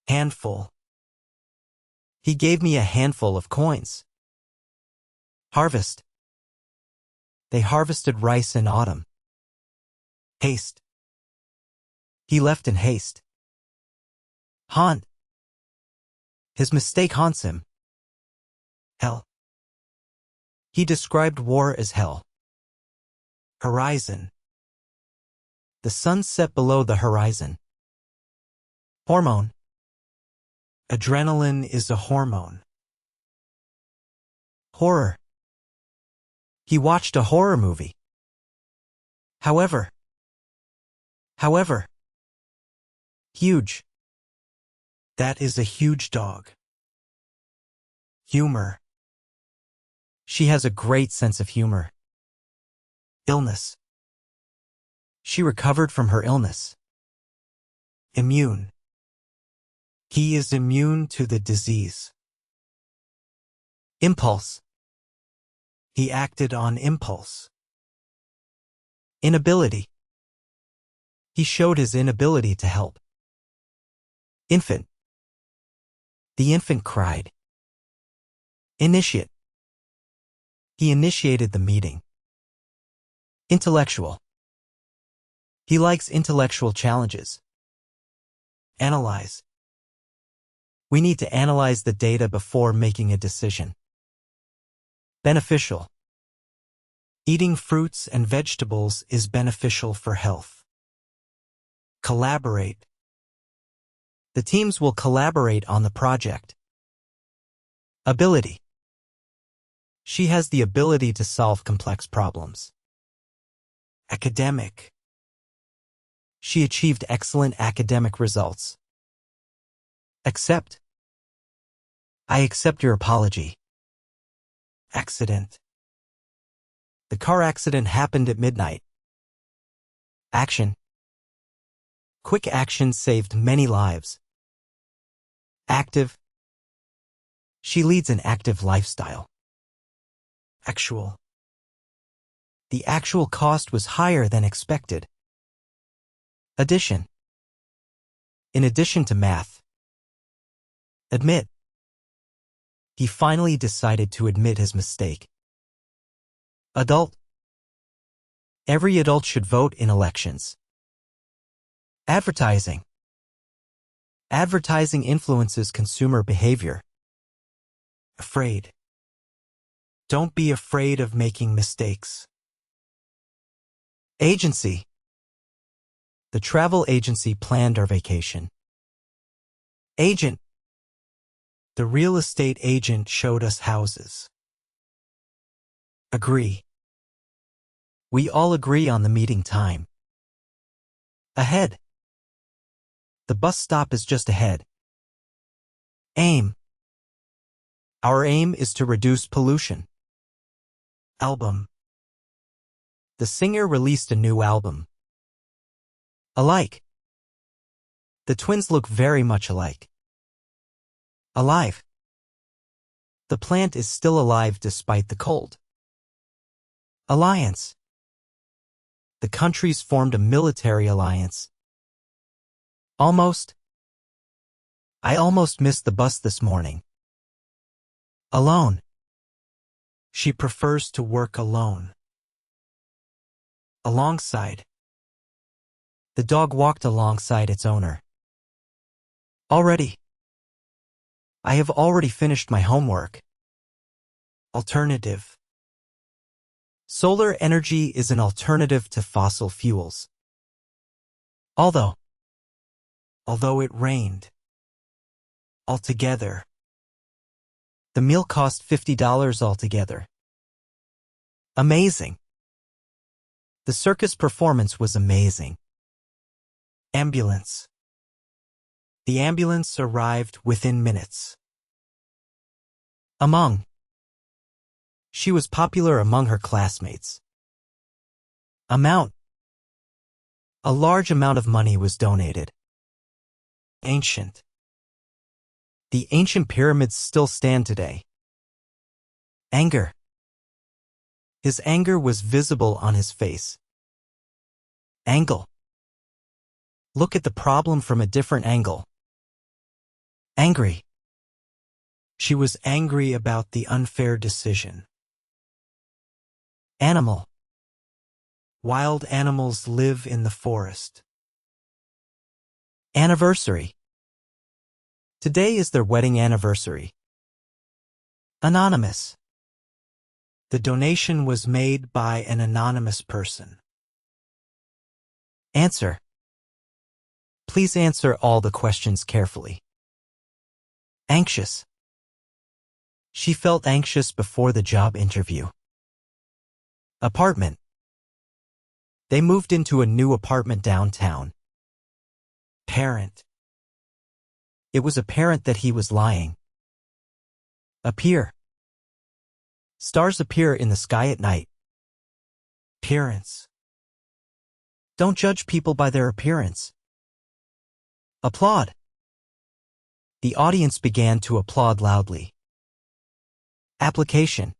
Handful. He gave me a handful of coins. Harvest. They harvested rice in autumn. Haste. He left in haste. Haunt. His mistake haunts him. Hell. He described war as hell. Horizon. The sun set below the horizon. Hormone. Adrenaline is a hormone. Horror. He watched a horror movie. However. Huge. That is a huge dog. Humor. She has a great sense of humor. Illness. She recovered from her illness. Immune. He is immune to the disease. Impulse. He acted on impulse. Inability. He showed his inability to help. Infant. The infant cried. Initiate. He initiated the meeting. Intellectual. He likes intellectual challenges. Analyze. We need to analyze the data before making a decision. Beneficial. Eating fruits and vegetables is beneficial for health. Collaborate. The teams will collaborate on the project. Ability. She has the ability to solve complex problems. Academic. She achieved excellent academic results. Accept. I accept your apology. Accident. The car accident happened at midnight. Action. Quick action saved many lives. Active. She leads an active lifestyle. Actual. The actual cost was higher than expected. Addition. In addition to math. Admit. He finally decided to admit his mistake. Adult. Every adult should vote in elections. Advertising. Advertising influences consumer behavior. Afraid. Don't be afraid of making mistakes. Agency. The travel agency planned our vacation. Agent. The real estate agent showed us houses. Agree. We all agree on the meeting time. Ahead. The bus stop is just ahead. Aim. Our aim is to reduce pollution. Album. The singer released a new album. Alike. The twins look very much alike. Alive. The plant is still alive despite the cold. Alliance. The countries formed a military alliance. Almost. I almost missed the bus this morning. Alone. She prefers to work alone. Alongside. The dog walked alongside its owner. Already. I have already finished my homework. Alternative. Solar energy is an alternative to fossil fuels. Although it rained. Altogether. The meal cost $50 altogether. Amazing. The circus performance was amazing. Ambulance. The ambulance arrived within minutes. Among. She was popular among her classmates. Amount. A large amount of money was donated. Ancient. The ancient pyramids still stand today. Anger. His anger was visible on his face. Angle. Look at the problem from a different angle. Angry. She was angry about the unfair decision. Animal. Wild animals live in the forest. Anniversary. Today is their wedding anniversary. Anonymous. The donation was made by an anonymous person. Answer. Please answer all the questions carefully. Anxious. She felt anxious before the job interview. Apartment. They moved into a new apartment downtown. Parent. It was apparent that he was lying. Appear. Stars appear in the sky at night. Appearance. Don't judge people by their appearance. Applaud. The audience began to applaud loudly. Application.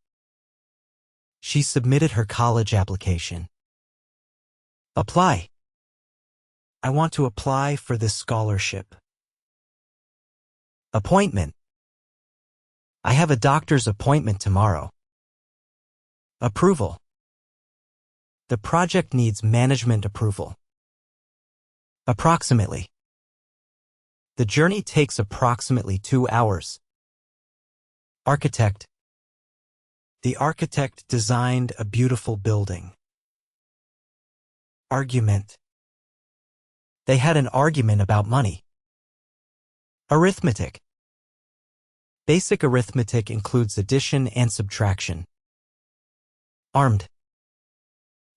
She submitted her college application. Apply. I want to apply for this scholarship. Appointment. I have a doctor's appointment tomorrow. Approval. The project needs management approval. Approximately. The journey takes approximately 2 hours. Architect. The architect designed a beautiful building. Argument. They had an argument about money. Arithmetic. Basic arithmetic includes addition and subtraction. Armed.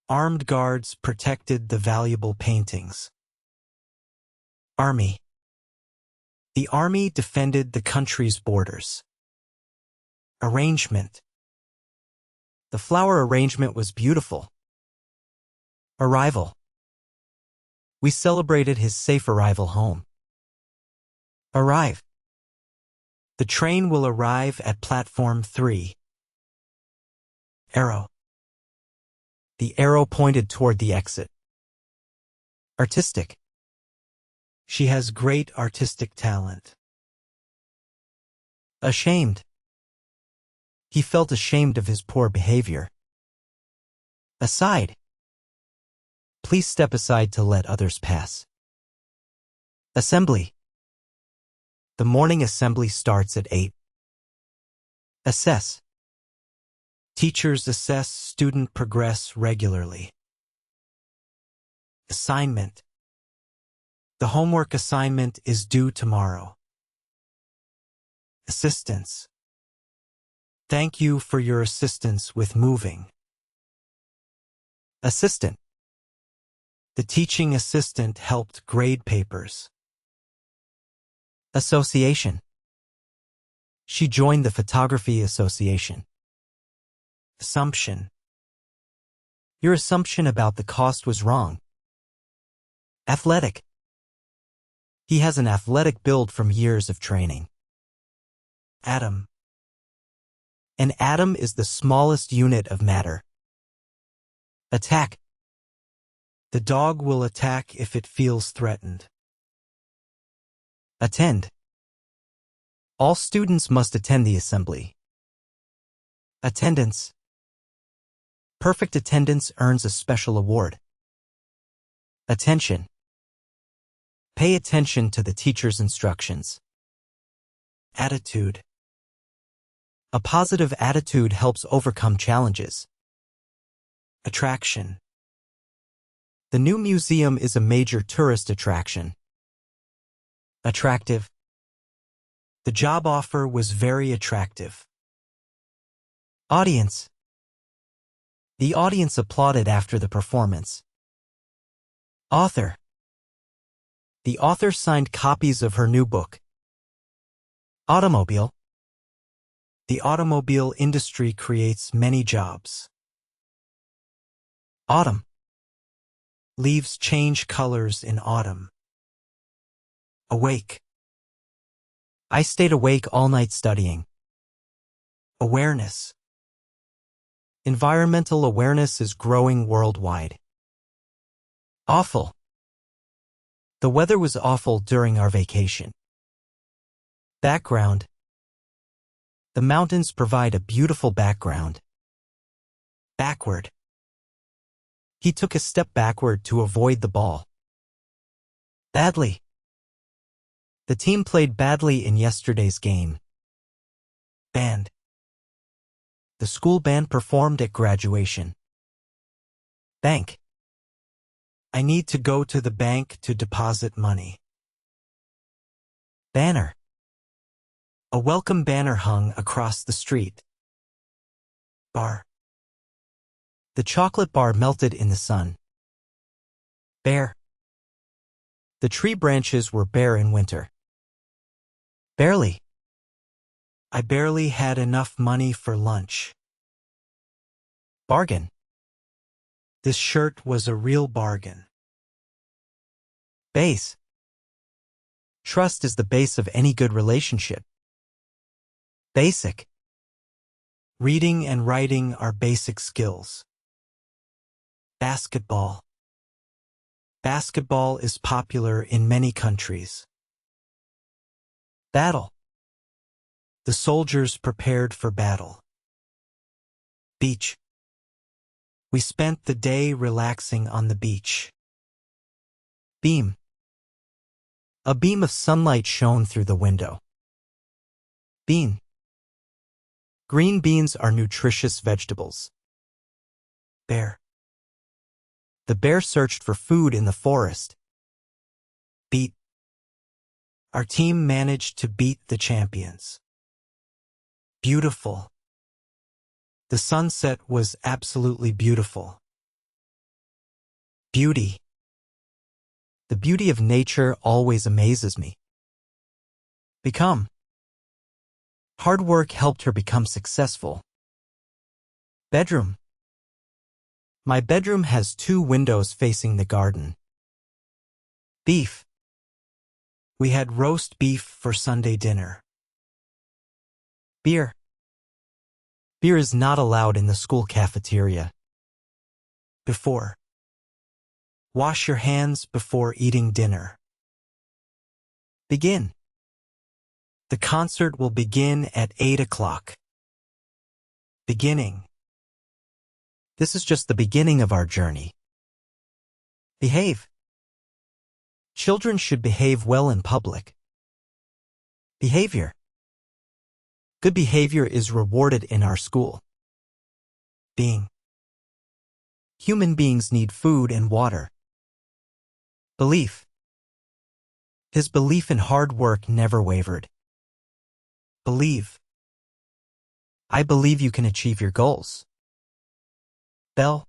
Armed guards protected the valuable paintings. Army. The army defended the country's borders. Arrangement. The flower arrangement was beautiful. Arrival. We celebrated his safe arrival home. Arrive. The train will arrive at platform 3. Arrow. The arrow pointed toward the exit. Artistic. She has great artistic talent. Ashamed. He felt ashamed of his poor behavior. Aside. Please step aside to let others pass. Assembly. The morning assembly starts at 8. Assess. Teachers assess student progress regularly. Assignment. The homework assignment is due tomorrow. Assistance. Thank you for your assistance with moving. Assistant. The teaching assistant helped grade papers. Association. She joined the Photography Association. Assumption. Your assumption about the cost was wrong. Athletic. He has an athletic build from years of training. Atom. An atom is the smallest unit of matter. Attack. The dog will attack if it feels threatened. Attend. All students must attend the assembly. Attendance. Perfect attendance earns a special award. Attention. Pay attention to the teacher's instructions. Attitude. A positive attitude helps overcome challenges. Attraction. The new museum is a major tourist attraction. Attractive. The job offer was very attractive. Audience. The audience applauded after the performance. Author. The author signed copies of her new book. Automobile. The automobile industry creates many jobs. Autumn. Leaves change colors in autumn. Awake. I stayed awake all night studying. Awareness. Environmental awareness is growing worldwide. Awful. The weather was awful during our vacation. Background. The mountains provide a beautiful background. Backward. He took a step backward to avoid the ball. Badly. The team played badly in yesterday's game. Band. The school band performed at graduation. Bank. I need to go to the bank to deposit money. Banner. A welcome banner hung across the street. Bar. The chocolate bar melted in the sun. Bare. The tree branches were bare in winter. Barely. I barely had enough money for lunch. Bargain. This shirt was a real bargain. Base. Trust is the base of any good relationship. Basic. Reading and writing are basic skills. Basketball. Basketball is popular in many countries. Battle. The soldiers prepared for battle. Beach. We spent the day relaxing on the beach. Beam. A beam of sunlight shone through the window. Bean. Green beans are nutritious vegetables. Bear. The bear searched for food in the forest. Beat. Our team managed to beat the champions. Beautiful. The sunset was absolutely beautiful. Beauty. The beauty of nature always amazes me. Become. Hard work helped her become successful. Bedroom. My bedroom has 2 windows facing the garden. Beef. We had roast beef for Sunday dinner. Beer. Beer is not allowed in the school cafeteria. Before. Wash your hands before eating dinner. Begin. The concert will begin at 8 o'clock. Beginning. This is just the beginning of our journey. Behave. Children should behave well in public. Behavior. Good behavior is rewarded in our school. Being. Human beings need food and water. Belief. His belief in hard work never wavered. Believe. I believe you can achieve your goals. Bell.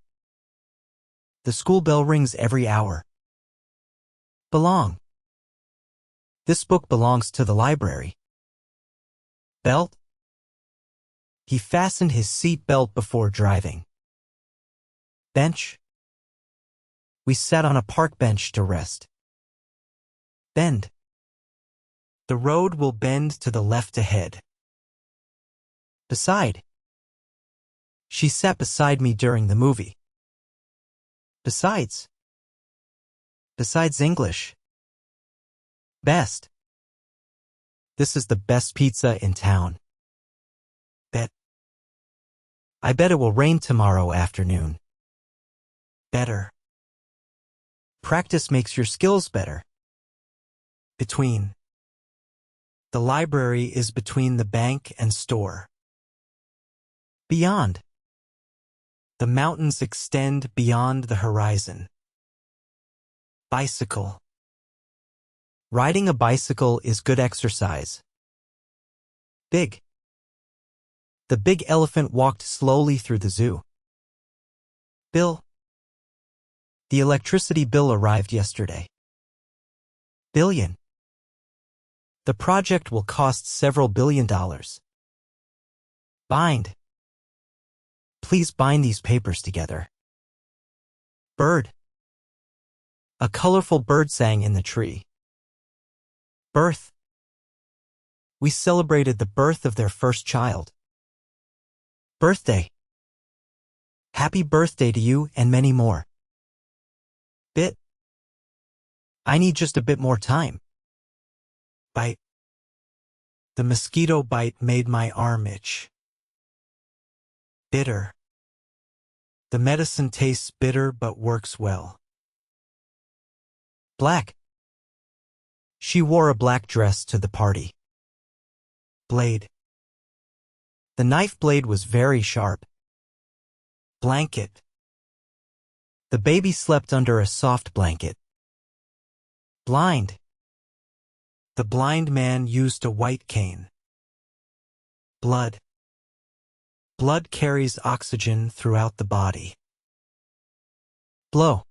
The school bell rings every hour. Belong. This book belongs to the library. Belt. He fastened his seat belt before driving. Bench. We sat on a park bench to rest. Bend. The road will bend to the left ahead. Beside. She sat beside me during the movie. Besides. Besides English. Best. This is the best pizza in town. Bet. I bet it will rain tomorrow afternoon. Better. Practice makes your skills better. Between. The library is between the bank and store. Beyond. The mountains extend beyond the horizon. Bicycle. Riding a bicycle is good exercise. Big. The big elephant walked slowly through the zoo. Bill. The electricity bill arrived yesterday. Billion. The project will cost several $billion. Bind. Please bind these papers together. Bird. A colorful bird sang in the tree. Birth. We celebrated the birth of their first child. Birthday. Happy birthday to you and many more. Bit. I need just a bit more time. Bite. The mosquito bite made my arm itch. Bitter. The medicine tastes bitter but works well. Black. She wore a black dress to the party. Blade. The knife blade was very sharp. Blanket. The baby slept under a soft blanket. Blind. The blind man used a white cane. Blood. Blood carries oxygen throughout the body. Blow.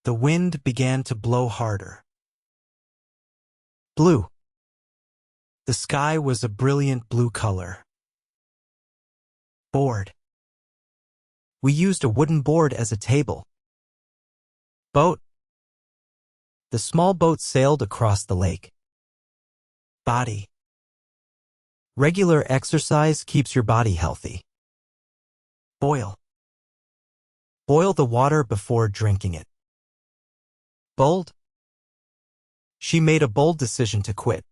The wind began to blow harder. Blue. The sky was a brilliant blue color. Board. We used a wooden board as a table. Boat. The small boat sailed across the lake. Body. Regular exercise keeps your body healthy. Boil. Boil the water before drinking it. Bold. She made a bold decision to quit.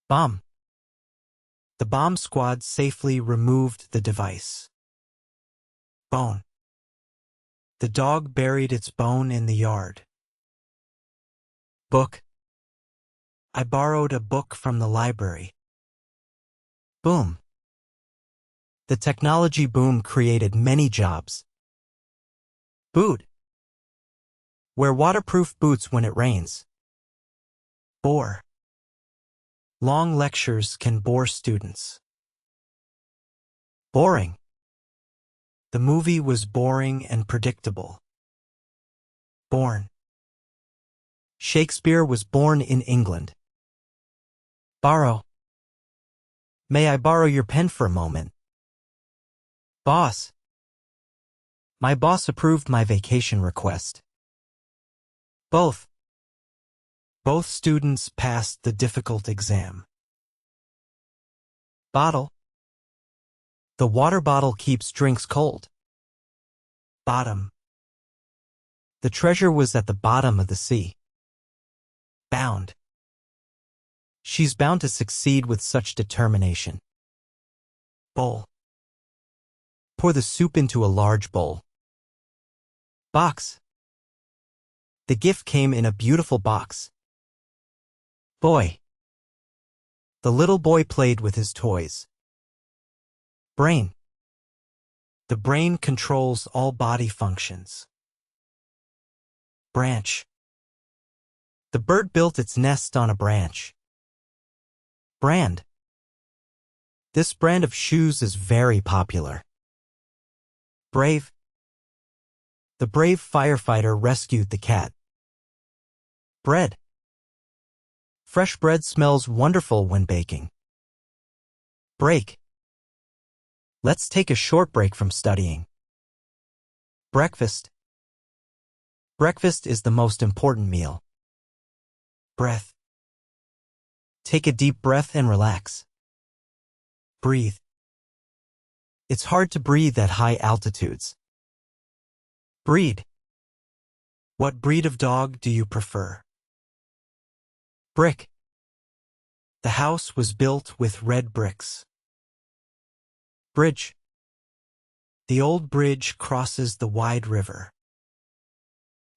Bomb. The bomb squad safely removed the device. Bone. The dog buried its bone in the yard. Book. I borrowed a book from the library. Boom. The technology boom created many jobs. Boot. Wear waterproof boots when it rains. Bore. Long lectures can bore students. Boring. The movie was boring and predictable. Born. Shakespeare was born in England. Borrow. May I borrow your pen for a moment? Boss. My boss approved my vacation request. Both. Both students passed the difficult exam. Bottle. The water bottle keeps drinks cold. Bottom. The treasure was at the bottom of the sea. Bound. She's bound to succeed with such determination. Bowl. Pour the soup into a large bowl. Box. The gift came in a beautiful box. Boy. The little boy played with his toys. Brain. The brain controls all body functions. Branch. The bird built its nest on a branch. Brand. This brand of shoes is very popular. Brave. The brave firefighter rescued the cat. Bread. Fresh bread smells wonderful when baking. Break. Let's take a short break from studying. Breakfast. Breakfast is the most important meal. Breath. Take a deep breath and relax. Breathe. It's hard to breathe at high altitudes. Breed. What breed of dog do you prefer? Brick. The house was built with red bricks. Bridge. The old bridge crosses the wide river.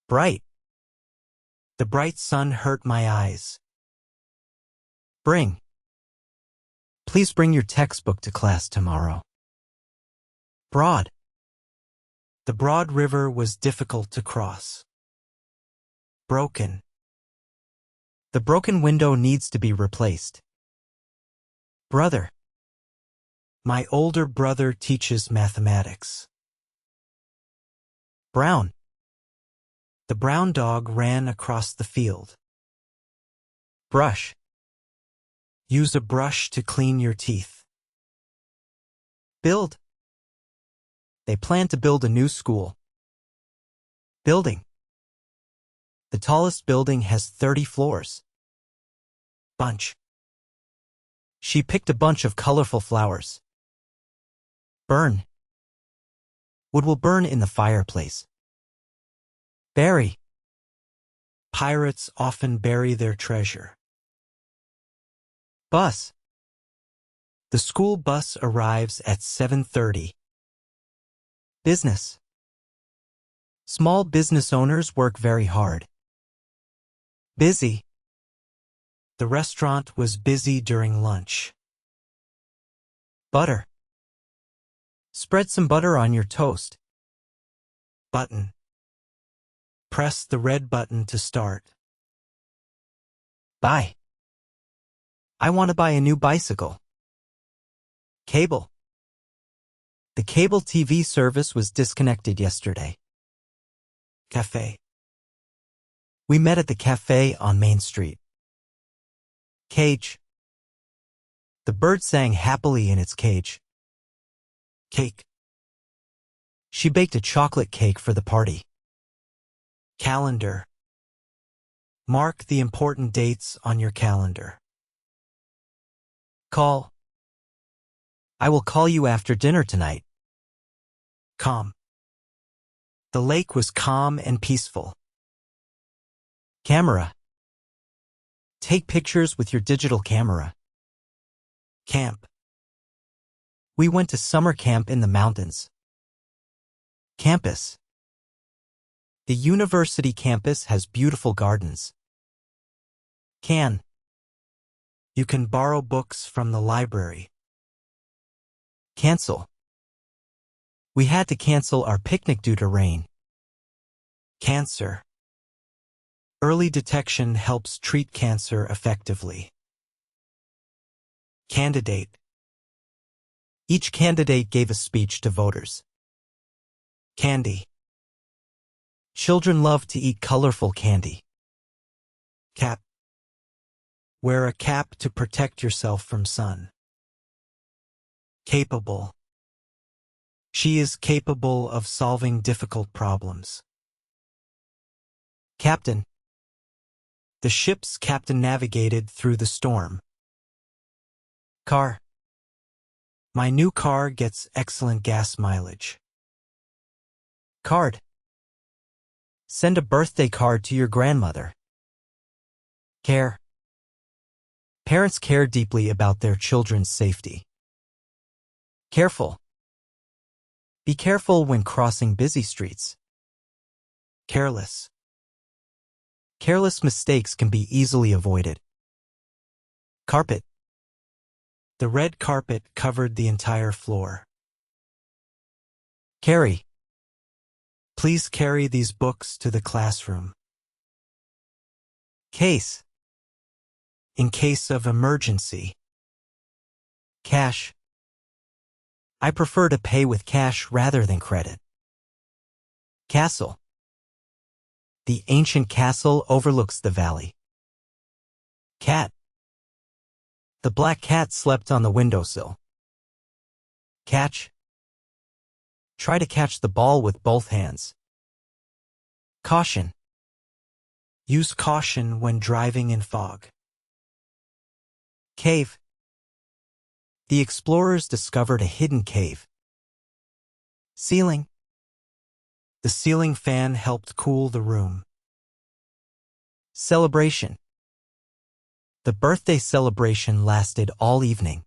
Bright. The bright sun hurt my eyes. Bring. Please bring your textbook to class tomorrow. Broad. The broad river was difficult to cross. Broken. The broken window needs to be replaced. Brother. My older brother teaches mathematics. Brown. The brown dog ran across the field. Brush. Use a brush to clean your teeth. Build. They plan to build a new school. Building. The tallest building has 30 floors. Bunch. She picked a bunch of colorful flowers. Burn. Wood will burn in the fireplace. Bury. Pirates often bury their treasure. Bus. The school bus arrives at 7:30. Business. Small business owners work very hard. Busy. The restaurant was busy during lunch. Butter. Spread some butter on your toast. Button. Press the red button to start. Buy. I want to buy a new bicycle. Cable. The cable TV service was disconnected yesterday. Cafe. We met at the cafe on Main Street. Cage. The bird sang happily in its cage. Cake. She baked a chocolate cake for the party. Calendar. Mark the important dates on your calendar. Call. I will call you after dinner tonight. Calm. The lake was calm and peaceful. Camera. Take pictures with your digital camera. Camp. We went to summer camp in the mountains. Campus. The university campus has beautiful gardens. Can. You can borrow books from the library. Cancel. We had to cancel our picnic due to rain. Cancer. Early detection helps treat cancer effectively. Candidate. Each candidate gave a speech to voters. Candy. Children love to eat colorful candy. Cap. Wear a cap to protect yourself from sun. Capable. She is capable of solving difficult problems. Captain. The ship's captain navigated through the storm. Car. My new car gets excellent gas mileage. Card. Send a birthday card to your grandmother. Care. Parents care deeply about their children's safety. Careful. Be careful when crossing busy streets. Careless. Careless mistakes can be easily avoided. Carpet. The red carpet covered the entire floor. Carry. Please carry these books to the classroom. Case. In case of emergency. Cash. I prefer to pay with cash rather than credit. Castle. The ancient castle overlooks the valley. Cat. The black cat slept on the windowsill. Catch. Try to catch the ball with both hands. Caution. Use caution when driving in fog. Cave. The explorers discovered a hidden cave. Ceiling. The ceiling fan helped cool the room. Celebration. The birthday celebration lasted all evening.